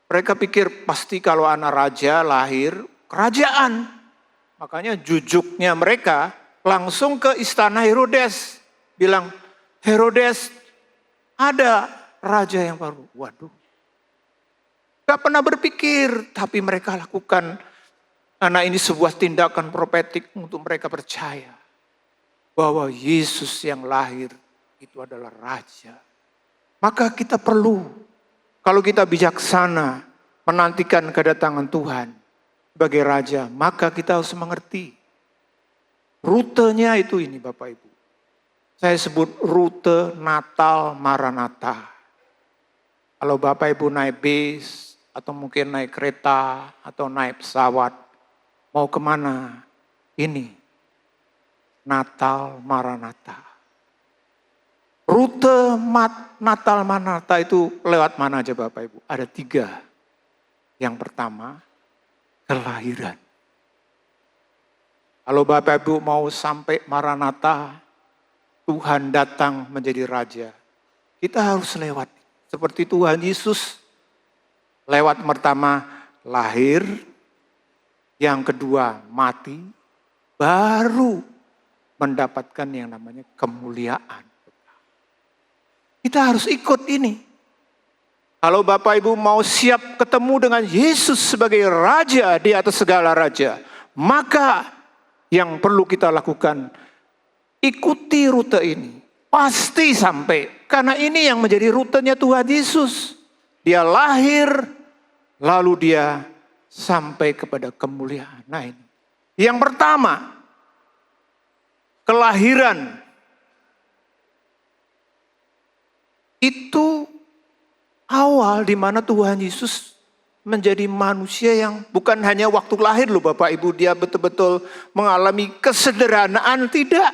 Mereka pikir pasti kalau anak raja lahir kerajaan. Makanya jujuknya mereka langsung ke istana Herodes. Bilang, "Herodes, ada raja yang baru." Waduh. Gak pernah berpikir, tapi mereka lakukan. Karena ini sebuah tindakan profetik untuk mereka percaya bahwa Yesus yang lahir itu adalah raja. Maka kita perlu, kalau kita bijaksana menantikan kedatangan Tuhan sebagai raja, maka kita harus mengerti rutenya itu ini Bapak Ibu. Saya sebut rute Natal Maranatha. Kalau Bapak Ibu naik bis atau mungkin naik kereta atau naik pesawat, mau kemana? Ini Natal Maranatha. Rute Natal Maranatha itu lewat mana aja Bapak Ibu? Ada 3. Yang pertama, kelahiran. Kalau Bapak Ibu mau sampai Maranatha, Tuhan datang menjadi raja, kita harus lewat. Seperti Tuhan Yesus lewat pertama lahir, yang kedua mati, baru mendapatkan yang namanya kemuliaan. Kita harus ikut ini. Kalau Bapak Ibu mau siap ketemu dengan Yesus sebagai raja di atas segala raja, maka yang perlu kita lakukan, ikuti rute ini. Pasti sampai, karena ini yang menjadi rutenya Tuhan Yesus. Dia lahir, lalu dia sampai kepada kemuliaan. Nah ini. Yang pertama, kelahiran. Itu awal di mana Tuhan Yesus menjadi manusia yang bukan hanya waktu lahir loh Bapak Ibu. Dia betul-betul mengalami kesederhanaan, tidak.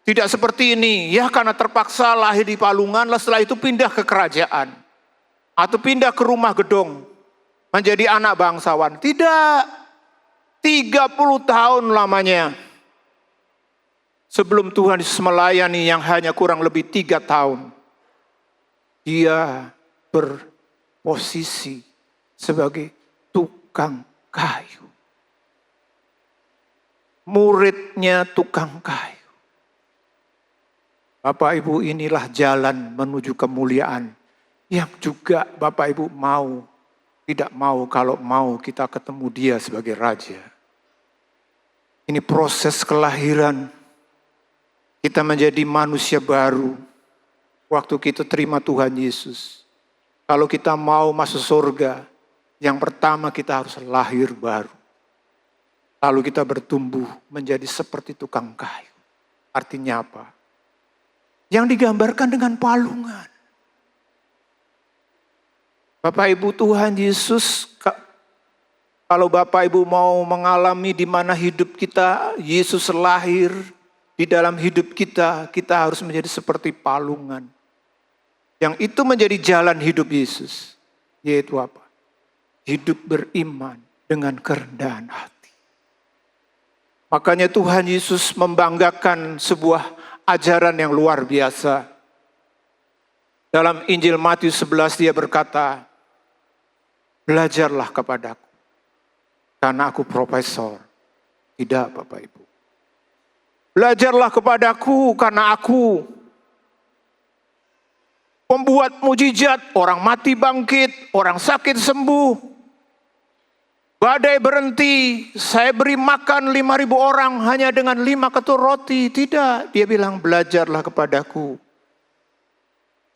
Tidak seperti ini, ya karena terpaksa lahir di palungan, lalu setelah itu pindah ke kerajaan. Atau pindah ke rumah gedung. Menjadi anak bangsawan. Tidak. 30 tahun lamanya. Sebelum Tuhan Yesus melayani yang hanya kurang lebih 3 tahun. Dia berposisi sebagai tukang kayu. Muridnya tukang kayu. Bapak Ibu, inilah jalan menuju kemuliaan. Yang juga Bapak Ibu mau. Tidak mau, kalau mau kita ketemu dia sebagai raja. Ini proses kelahiran. Kita menjadi manusia baru. Waktu kita terima Tuhan Yesus. Kalau kita mau masuk surga, yang pertama kita harus lahir baru. Lalu kita bertumbuh menjadi seperti tukang kayu. Artinya apa? Yang digambarkan dengan palungan. Bapak Ibu, Tuhan Yesus, kalau Bapak Ibu mau mengalami di mana hidup kita, Yesus lahir, di dalam hidup kita, kita harus menjadi seperti palungan. Yang itu menjadi jalan hidup Yesus. Yaitu apa? Hidup beriman dengan kerendahan hati. Makanya Tuhan Yesus membanggakan sebuah ajaran yang luar biasa. Dalam Injil Matius 11 dia berkata, belajarlah kepadaku, karena aku profesor. Tidak Bapak Ibu. Belajarlah kepadaku karena aku pembuat mujizat, orang mati bangkit, orang sakit sembuh. Badai berhenti, saya beri makan 5.000 orang hanya dengan 5 ketul roti. Tidak, dia bilang belajarlah kepadaku.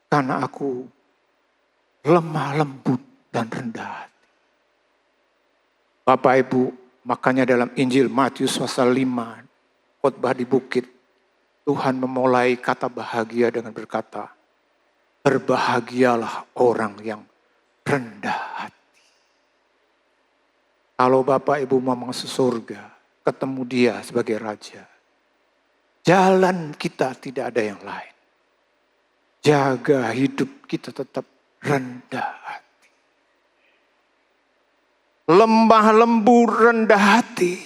Karena aku lemah lembut dan rendah hati. Bapak Ibu, makanya dalam Injil Matius pasal 5, khotbah di bukit, Tuhan memulai kata bahagia dengan berkata, berbahagialah orang yang rendah hati. Kalau Bapak Ibu mau masuk surga, ketemu dia sebagai Raja. Jalan kita tidak ada yang lain. Jaga hidup kita tetap rendah hati. Lemah lembut rendah hati.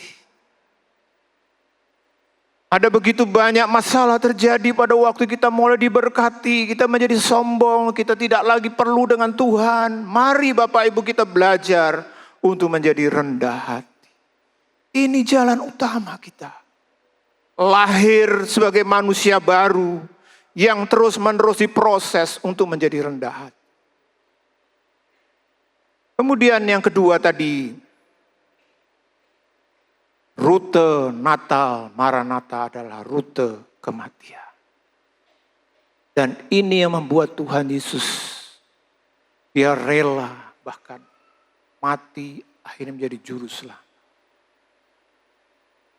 Ada begitu banyak masalah terjadi pada waktu kita mulai diberkati, kita menjadi sombong, kita tidak lagi perlu dengan Tuhan. Mari Bapak Ibu kita belajar untuk menjadi rendah hati. Ini jalan utama kita. Lahir sebagai manusia baru yang terus-menerus diproses untuk menjadi rendah hati. Kemudian yang kedua tadi, rute Natal Maranatha adalah rute kematian. Dan ini yang membuat Tuhan Yesus, dia rela bahkan mati akhirnya menjadi juru selamat.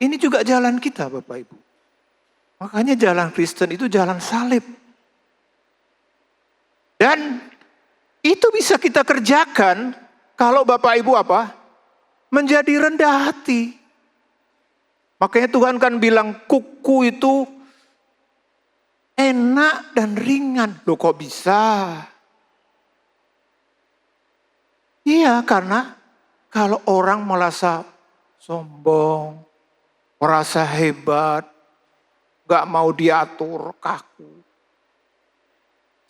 Ini juga jalan kita Bapak Ibu. Makanya jalan Kristen itu jalan salib. Dan itu bisa kita kerjakan kalau Bapak Ibu apa? Menjadi rendah hati. Makanya Tuhan kan bilang kuku itu enak dan ringan. Loh kok bisa? Iya karena kalau orang merasa sombong, merasa hebat, gak mau diatur, kaku.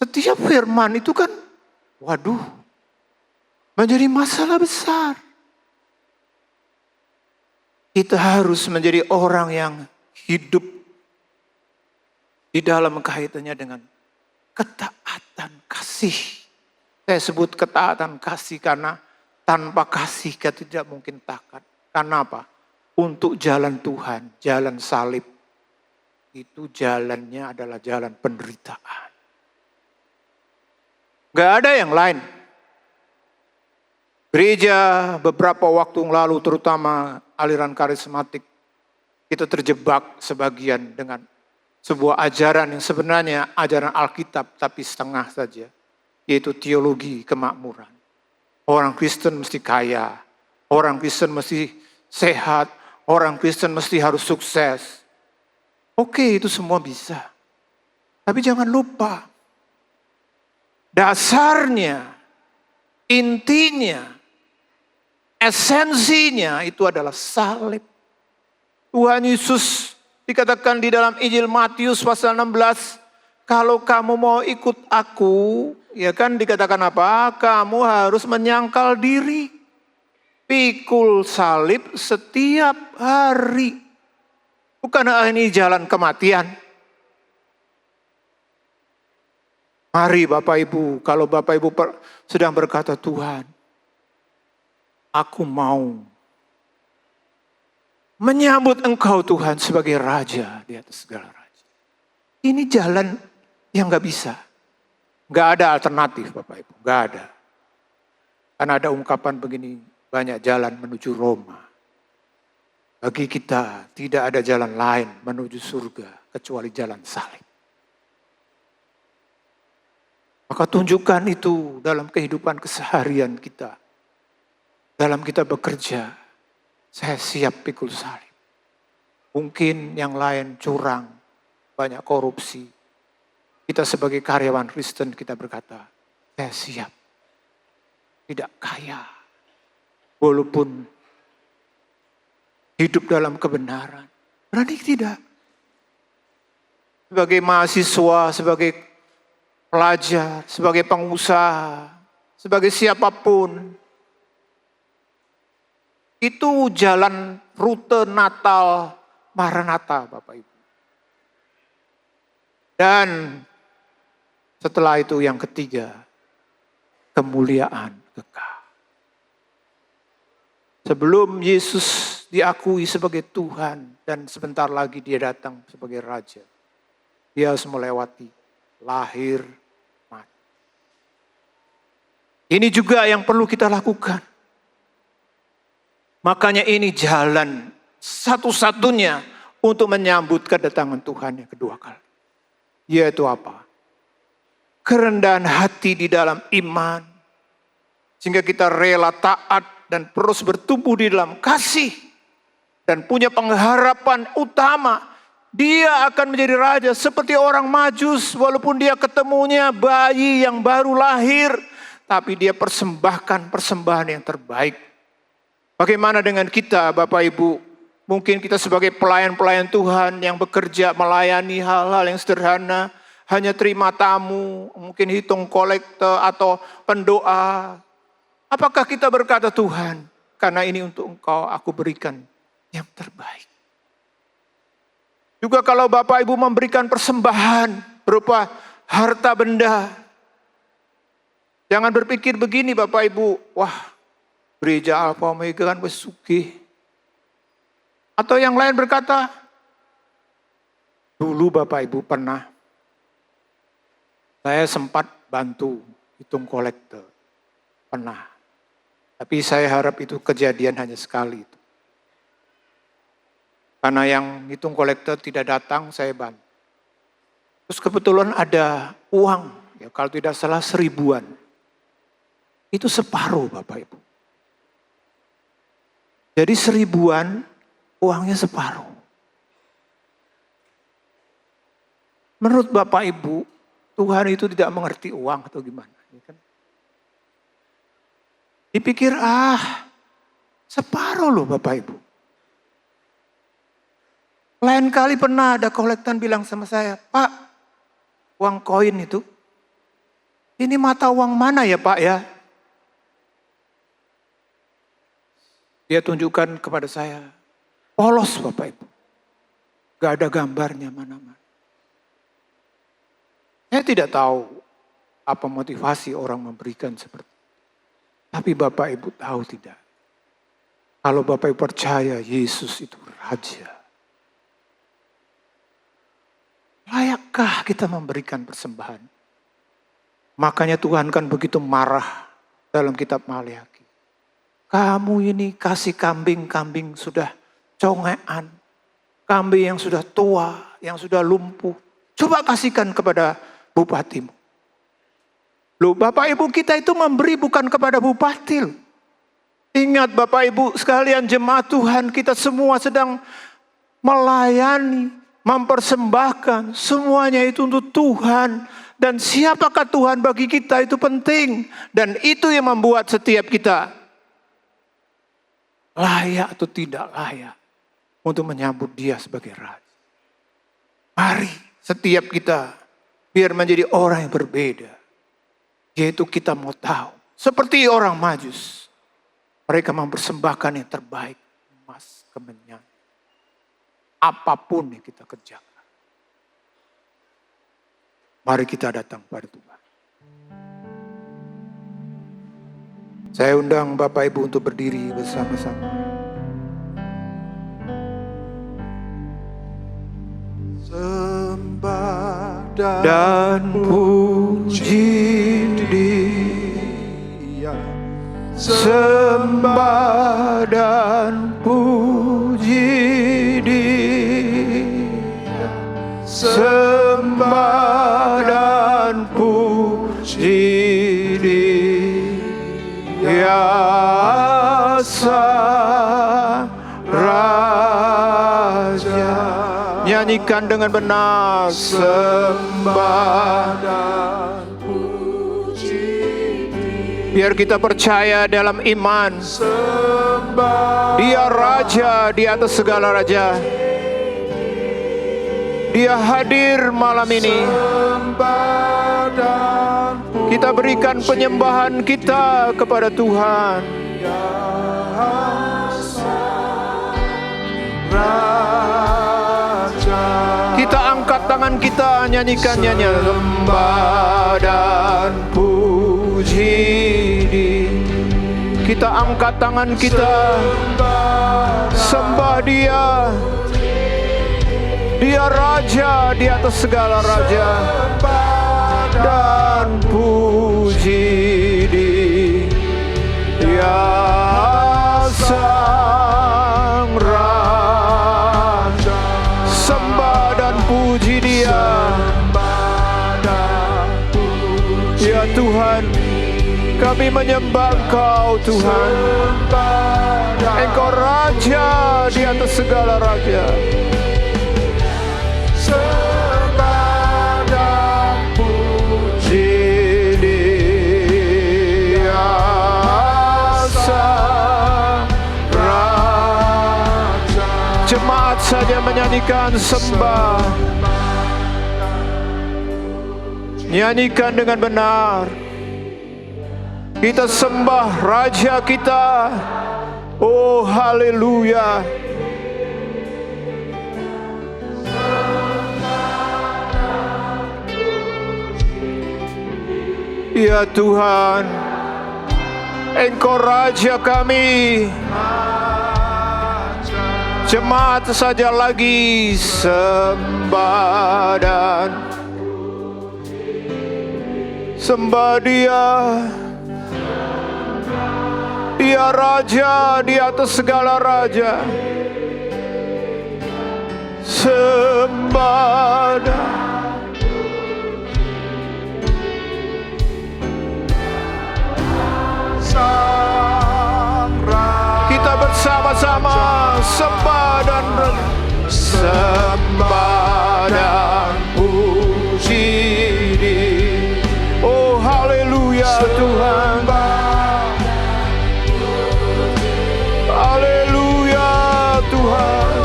Setiap firman itu kan, waduh, menjadi masalah besar. Kita harus menjadi orang yang hidup di dalam kaitannya dengan ketaatan kasih. Saya sebut ketaatan kasih karena tanpa kasih kita tidak mungkin taat. Karena apa? Untuk jalan Tuhan, jalan salib, itu jalannya adalah jalan penderitaan. Gak ada yang lain. Gereja beberapa waktu yang lalu, terutama aliran karismatik, kita terjebak sebagian dengan sebuah ajaran yang sebenarnya ajaran Alkitab tapi setengah saja, yaitu teologi kemakmuran. Orang Kristen mesti kaya, orang Kristen mesti sehat, orang Kristen mesti harus sukses. Oke, itu semua bisa. Tapi jangan lupa, dasarnya, intinya, esensinya itu adalah salib. Tuhan Yesus dikatakan di dalam Injil Matius pasal 16, kalau kamu mau ikut aku, ya kan dikatakan apa? Kamu harus menyangkal diri. Pikul salib setiap hari. Bukan ini jalan kematian. Mari Bapak Ibu, kalau Bapak Ibu sedang berkata, Tuhan, aku mau menyambut Engkau Tuhan sebagai Raja di atas segala raja. Ini jalan yang gak bisa. Gak ada alternatif Bapak Ibu, gak ada. Karena ada ungkapan begini, banyak jalan menuju Roma. Bagi kita tidak ada jalan lain menuju surga kecuali jalan salib. Maka tunjukkan itu dalam kehidupan keseharian kita. Dalam kita bekerja, saya siap pikul salib. Mungkin yang lain curang, banyak korupsi. Kita sebagai karyawan Kristen kita berkata, saya siap tidak kaya. Walaupun hidup dalam kebenaran. Berani tidak? Sebagai mahasiswa, sebagai pelajar, sebagai pengusaha, sebagai siapapun. Itu jalan rute Natal Maranatha, Bapak Ibu. Dan setelah itu yang ketiga, kemuliaan kekal. Sebelum Yesus diakui sebagai Tuhan dan sebentar lagi dia datang sebagai Raja, dia harus melewati lahir mati. Ini juga yang perlu kita lakukan. Makanya ini jalan satu-satunya untuk menyambut kedatangan Tuhan yang kedua kali. Yaitu apa? Kerendahan hati di dalam iman. Sehingga kita rela taat dan terus bertumbuh di dalam kasih. Dan punya pengharapan utama. Dia akan menjadi raja seperti orang Majus. Walaupun dia ketemunya bayi yang baru lahir. Tapi dia persembahkan persembahan yang terbaik. Bagaimana dengan kita Bapak Ibu? Mungkin kita sebagai pelayan-pelayan Tuhan yang bekerja melayani hal-hal yang sederhana. Hanya terima tamu, mungkin hitung kolekte atau pendoa. Apakah kita berkata, Tuhan, karena ini untuk Engkau aku berikan yang terbaik. Juga kalau Bapak Ibu memberikan persembahan berupa harta benda. Jangan berpikir begini Bapak Ibu, wah gereja Alpha Omega kan wis sugih. Atau yang lain berkata, dulu Bapak Ibu pernah saya sempat bantu hitung kolekte. Pernah. Tapi saya harap itu kejadian hanya sekali. Karena yang hitung kolekte tidak datang, saya bantu. Terus kebetulan ada uang, ya kalau tidak salah 1.000-an. Itu separuh Bapak Ibu. Jadi 1.000-an uangnya separuh. Menurut Bapak Ibu, Tuhan itu tidak mengerti uang atau gimana. Ya kan? Dipikir separuh loh Bapak Ibu. Lain kali pernah ada kolektan bilang sama saya, Pak, uang koin itu, ini mata uang mana ya Pak ya? Dia tunjukkan kepada saya, polos Bapak Ibu. Gak ada gambarnya mana-mana. Saya tidak tahu apa motivasi orang memberikan seperti itu. Tapi Bapak Ibu tahu tidak. Kalau Bapak Ibu percaya Yesus itu Raja. Layakkah kita memberikan persembahan? Makanya Tuhan kan begitu marah dalam kitab Maleakhi. Kamu ini kasih kambing-kambing sudah congean. Kambing yang sudah tua, yang sudah lumpuh. Coba kasihkan kepada bupatimu. Loh Bapak Ibu kita itu memberi bukan kepada bupati. Ingat Bapak Ibu sekalian jemaat Tuhan kita semua sedang melayani, mempersembahkan. Semuanya itu untuk Tuhan. Dan siapakah Tuhan bagi kita itu penting. Dan itu yang membuat setiap kita layak atau tidak layak untuk menyambut dia sebagai Raja. Mari setiap kita biar menjadi orang yang berbeda. Yaitu kita mau tahu. Seperti orang Majus. Mereka mempersembahkan yang terbaik. Emas, kemenyan. Apapun yang kita kerjakan. Mari kita datang pada Tuhan. Saya undang Bapak Ibu untuk berdiri bersama-sama. Sembah dan puji Dia. Sembah dan puji Dia. Sembah dan puji Dia. Sang Raja. Nyanyi nyanyikan dengan benar. Sembah dan puji biar kita percaya dalam iman. sembah Dia Raja di atas segala raja. Dia hadir malam ini. sembah dan puji Kita berikan penyembahan kita kepada Tuhan. Raja. Kita angkat tangan kita, nyanyikan nyanyian. Sembah dan puji kita angkat tangan kita, sembah Dia. Dia Raja di atas segala raja. Dan puji Dia Sang Raja. Sembah dan puji Dia. Ya Tuhan, kami menyembah Engkau Tuhan. Engkau Raja di atas segala raja. Sembah dan puji Dia Sang Raja. Jemaat saja menyanyikan sembah. Nyanyikan dengan benar. Kita sembah Raja kita. Oh haleluya. Ya Tuhan, Engkau Raja kami. Jemaat saja lagi sembah dan sembah Dia. Dia Raja di atas segala raja. Sembah dan kita bersama-sama sembah dan puji Dia. Oh haleluya Tuhan. Haleluya Tuhan.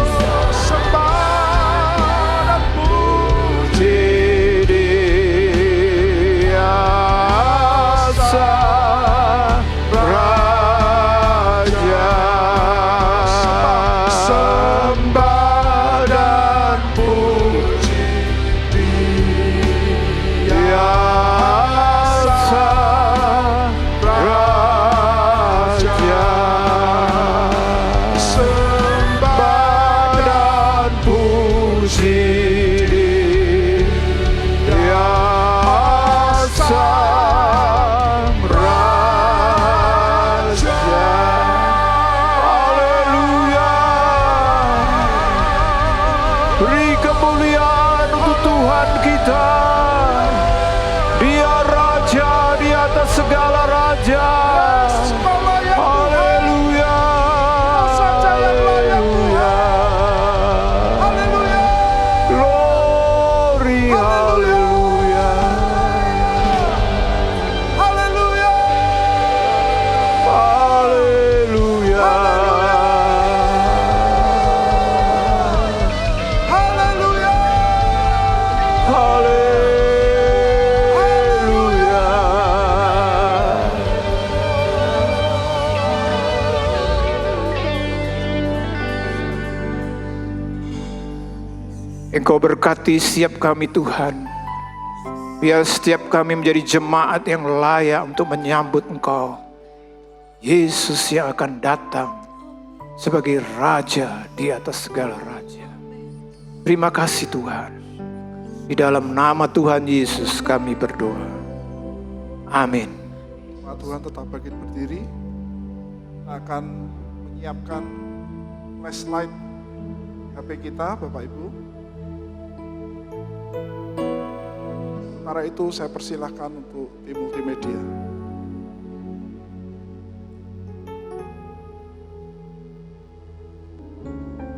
sembah dan puji Dia Sang Raja. sembah dan puji Dia Sang Raja. Sembah dan puji Dia Sang Raja. Haleluya. Beri kemuliaan untuk Tuhan kita. Dia Raja di atas segala raja. Haleluya. Haleluya. Glory, haleluya. Haleluya. Haleluya. Haleluya. Engkau berkati setiap kami Tuhan. Biar setiap kami menjadi jemaat yang layak untuk menyambut Engkau. Yesus yang akan datang sebagai Raja di atas segala raja. Terima kasih Tuhan. Di dalam nama Tuhan Yesus kami berdoa. Amin. Pak Tuhan tetap bangkit berdiri. Kita akan menyiapkan flashlight HP kita, Bapak Ibu. Sementara itu saya persilahkan untuk tim multimedia.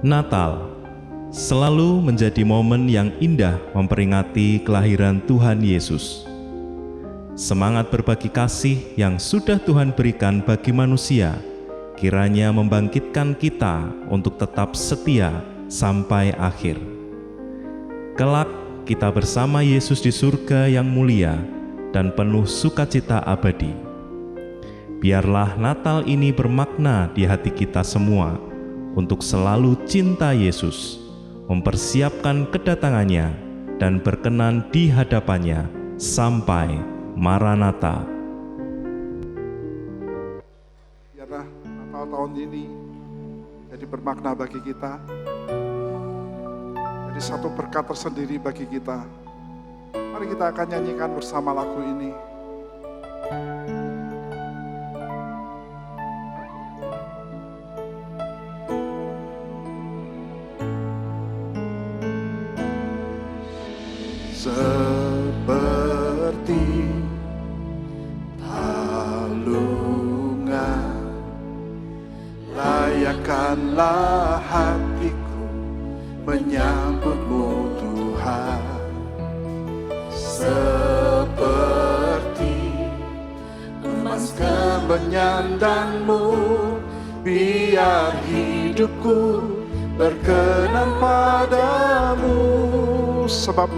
Natal, selalu menjadi momen yang indah memperingati kelahiran Tuhan Yesus. Semangat berbagi kasih yang sudah Tuhan berikan bagi manusia, kiranya membangkitkan kita untuk tetap setia sampai akhir. Kelak kita bersama Yesus di surga yang mulia dan penuh sukacita abadi. Biarlah Natal ini bermakna di hati kita semua untuk selalu cinta Yesus, mempersiapkan kedatangannya dan berkenan di hadapannya sampai Maranatha. Biarlah Natal tahun ini jadi bermakna bagi kita, jadi satu berkat tersendiri bagi kita. Mari kita akan nyanyikan bersama lagu ini. Seperti talungan, layakkanlah hatiku menyambutmu Tuhan. Seperti emas kemenyandanmu, biar hidupku berkenan padamu. Sebab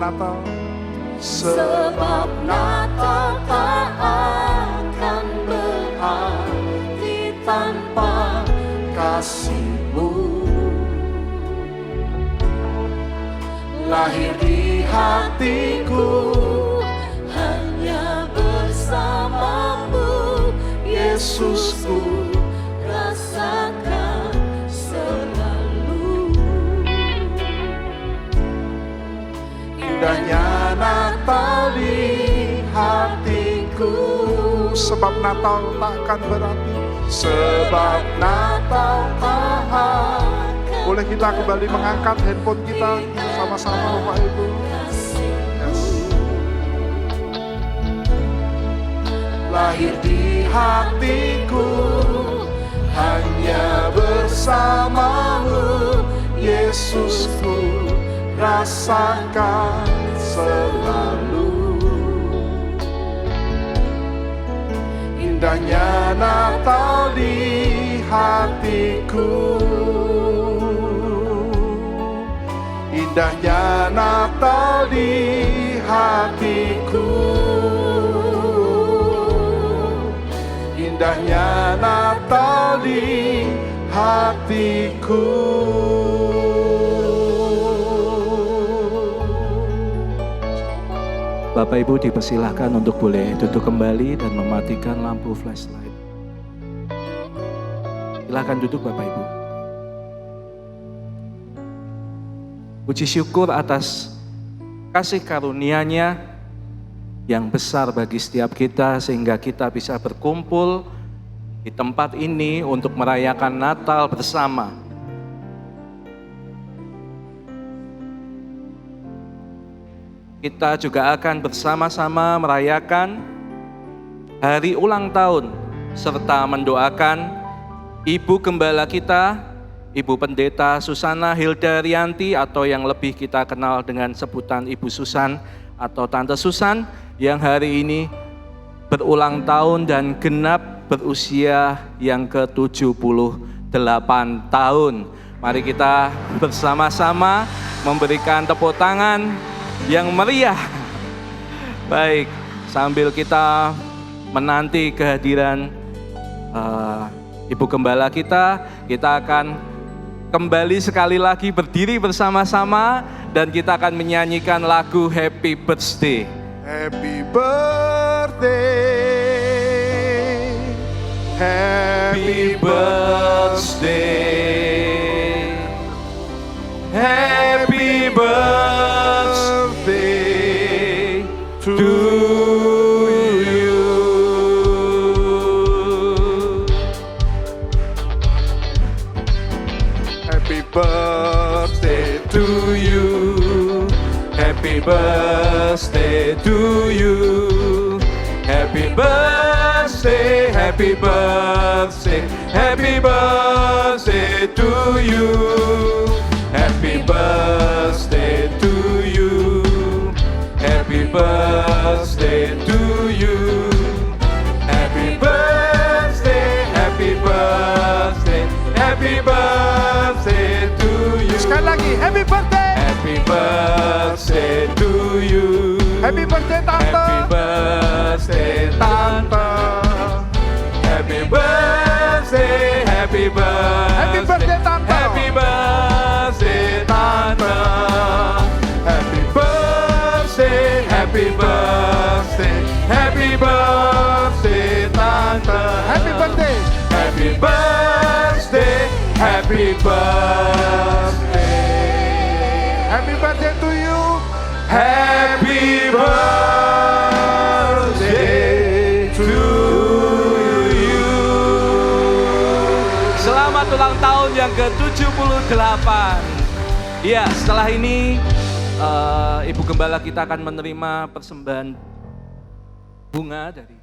Natal tak akan berarti tanpa kasih-Mu. Lahir di hatiku hanya bersamamu, Yesusku, rasakan selalu. indahnya Natal di hatiku. sebab Natal tak akan berarti. Sebab Natal tak akan. Boleh kita kembali mengangkat handphone kita sama-sama Bapak Ibu. Yes. Lahir di hatiku hanya bersamamu, Yesusku, rasakan selalu. Indahnya Natal di hatiku, indahnya Natal di hatiku, indahnya Natal di hatiku. Bapak Ibu dipersilahkan untuk boleh duduk kembali dan mematikan lampu flashlight. Silahkan duduk Bapak Ibu. Puji syukur atas kasih karunia-Nya yang besar bagi setiap kita sehingga kita bisa berkumpul di tempat ini untuk merayakan Natal bersama. Kita juga akan bersama-sama merayakan hari ulang tahun serta mendoakan Ibu Gembala kita, Ibu Pendeta Susana Hilda Rianti atau yang lebih kita kenal dengan sebutan Ibu Susan atau Tante Susan yang hari ini berulang tahun dan genap berusia yang ke-78 tahun. Mari kita bersama-sama memberikan tepuk tangan yang meriah. Baik, sambil kita menanti kehadiran Ibu Gembala kita akan kembali sekali lagi berdiri bersama-sama dan kita akan menyanyikan lagu Happy Birthday. Happy birthday, Happy birthday, happy birthday to you. happy birthday To you, happy birthday to you, happy birthday, happy birthday, happy birthday to you, happy birthday to you. Happy birthday to you. Happy birthday, happy birthday, happy birthday to you. Sekali lagi, happy birthday. Happy birthday to you. Happy birthday tante. Happy birthday tante. Happy birthday, happy birthday. Happy birthday tante. Happy birthday tante. Happy birthday, happy birthday. Happy birthday tante. Happy birthday. Happy birthday, happy birthday. Happy birthday to you. Happy birthday to you. Selamat ulang tahun yang ke-78. Ya, setelah ini Ibu Gembala kita akan menerima persembahan bunga dari.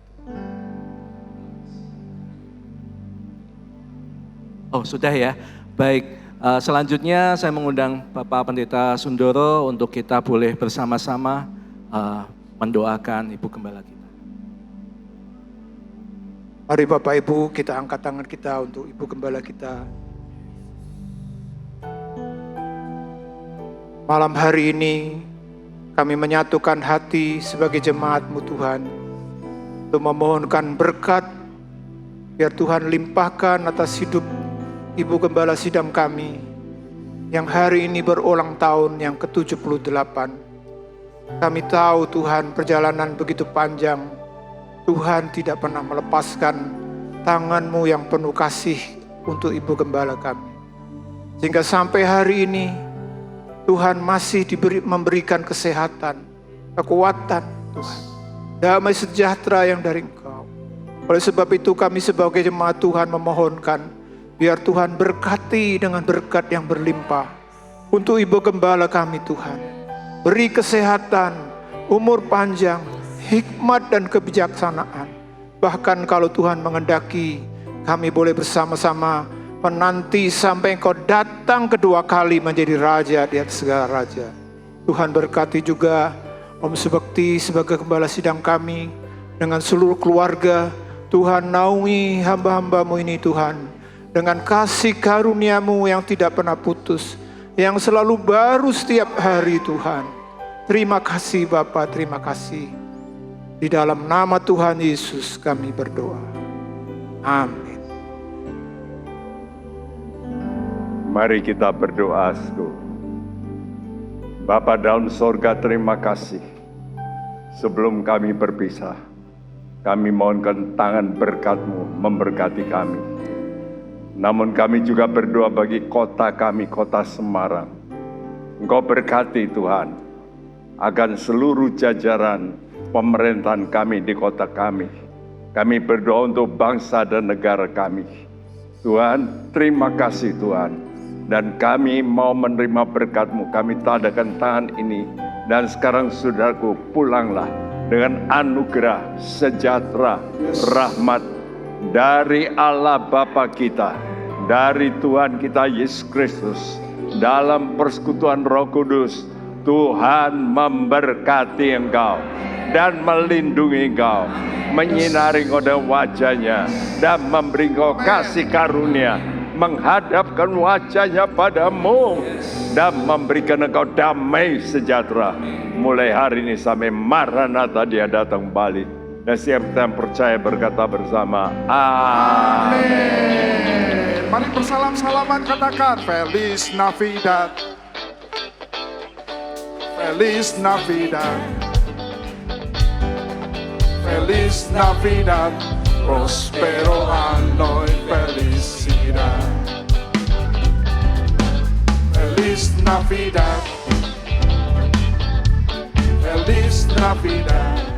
Oh, sudah ya. Baik. Selanjutnya saya mengundang Bapak Pendeta Sundoro untuk kita boleh bersama-sama mendoakan Ibu Gembala kita. Mari Bapak Ibu kita angkat tangan kita untuk Ibu Gembala kita. Malam hari ini kami menyatukan hati sebagai jemaat-Mu Tuhan untuk memohonkan berkat biar Tuhan limpahkan atas hidup Ibu Gembala Sidam kami yang hari ini berulang tahun yang ke-78. Kami tahu Tuhan perjalanan begitu panjang. Tuhan tidak pernah melepaskan tangan-Mu yang penuh kasih untuk Ibu Gembala kami. Sehingga sampai hari ini Tuhan masih memberikan kesehatan, kekuatan Tuhan. Damai sejahtera yang dari Engkau. Oleh sebab itu kami sebagai jemaat Tuhan memohonkan biar Tuhan berkati dengan berkat yang berlimpah untuk Ibu Gembala kami Tuhan. Beri kesehatan, umur panjang, hikmat dan kebijaksanaan. Bahkan kalau Tuhan mengendaki, kami boleh bersama-sama menanti sampai Engkau datang kedua kali menjadi Raja di atas segala Raja. Tuhan berkati juga Om Subekti sebagai Gembala Sidang kami dengan seluruh keluarga. Tuhan naungi hamba-hamba-Mu ini Tuhan. Dengan kasih karunia-Mu yang tidak pernah putus, yang selalu baru setiap hari Tuhan. Terima kasih Bapa, terima kasih. Di dalam nama Tuhan Yesus kami berdoa. Amin. Mari kita berdoa, saudara. Bapa dalam sorga, terima kasih. Sebelum kami berpisah, kami mohonkan tangan berkat-Mu memberkati kami. Namun kami juga berdoa bagi kota kami, kota Semarang. Engkau berkati Tuhan, agar seluruh jajaran pemerintahan kami di kota kami. Kami berdoa untuk bangsa dan negara kami. Tuhan, terima kasih Tuhan. Dan kami mau menerima berkat-Mu, kami tadakan tangan ini. Dan sekarang saudaraku, pulanglah dengan anugerah, sejahtera, rahmat, dari Allah Bapa kita, dari Tuhan kita Yesus Kristus, dalam persekutuan Roh Kudus. Tuhan memberkati engkau dan melindungi engkau, menyinari engkau dengan wajah-Nya dan memberi engkau kasih karunia, menghadapkan wajah-Nya padamu dan memberikan engkau damai sejahtera mulai hari ini sampai Maranatha Dia datang balik. Dan siap kita yang percaya berkata bersama, Amin. Mari bersalam-salaman katakan, Feliz Navidad. Feliz Navidad. Feliz Navidad. Prospero anno y felicidad. Feliz Navidad. Feliz Navidad.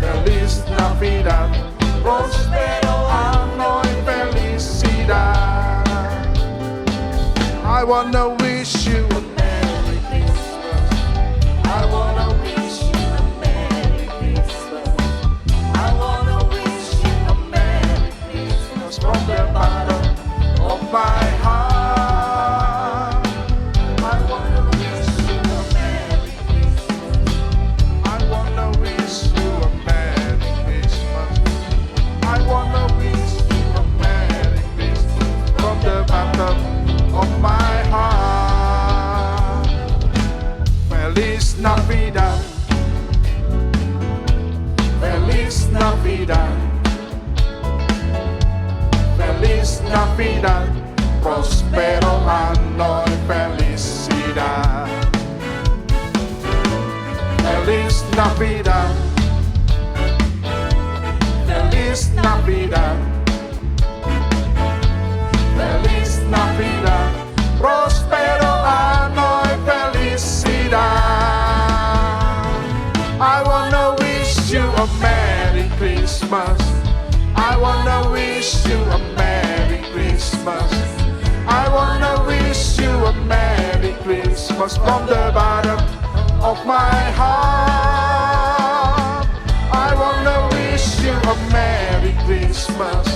Feliz Navidad, prospero anno y felicidad. I wanna wish you a Merry Christmas. I wanna wish you a Merry Christmas. I wanna wish you a Merry Christmas from the bottom of my heart. Navidad. Feliz Navidad. Feliz Navidad. Prospero año y felicidad. I wanna wish you a Merry Christmas. I wanna wish you a Merry Christmas. I wanna wish you a Merry Christmas from the bottom of my heart. I wanna wish you a Merry Christmas.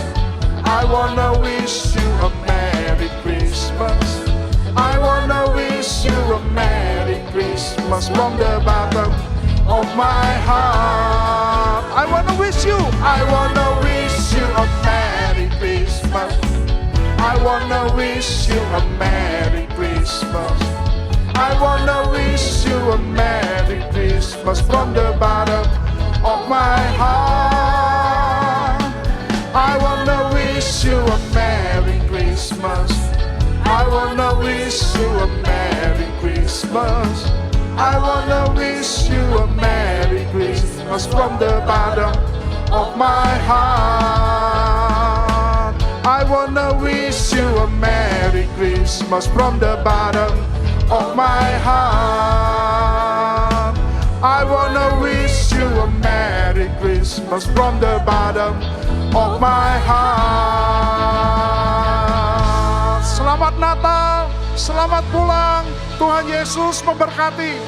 I wanna wish you a Merry Christmas. I wanna wish you a Merry Christmas from the bottom of my heart. I wanna wish you a Merry Christmas. I wanna wish you a Merry Christmas. I wanna wish you a Merry Christmas from the bottom of my heart. I wanna wish you a Merry Christmas. I wanna wish you a Merry Christmas. I wanna wish you a Merry Christmas from the bottom of my heart. I wanna wish you a Merry Christmas from the bottom of my heart. I wanna wish you a Merry Christmas from the bottom of my heart. Selamat Natal, selamat pulang. Tuhan Yesus memberkati.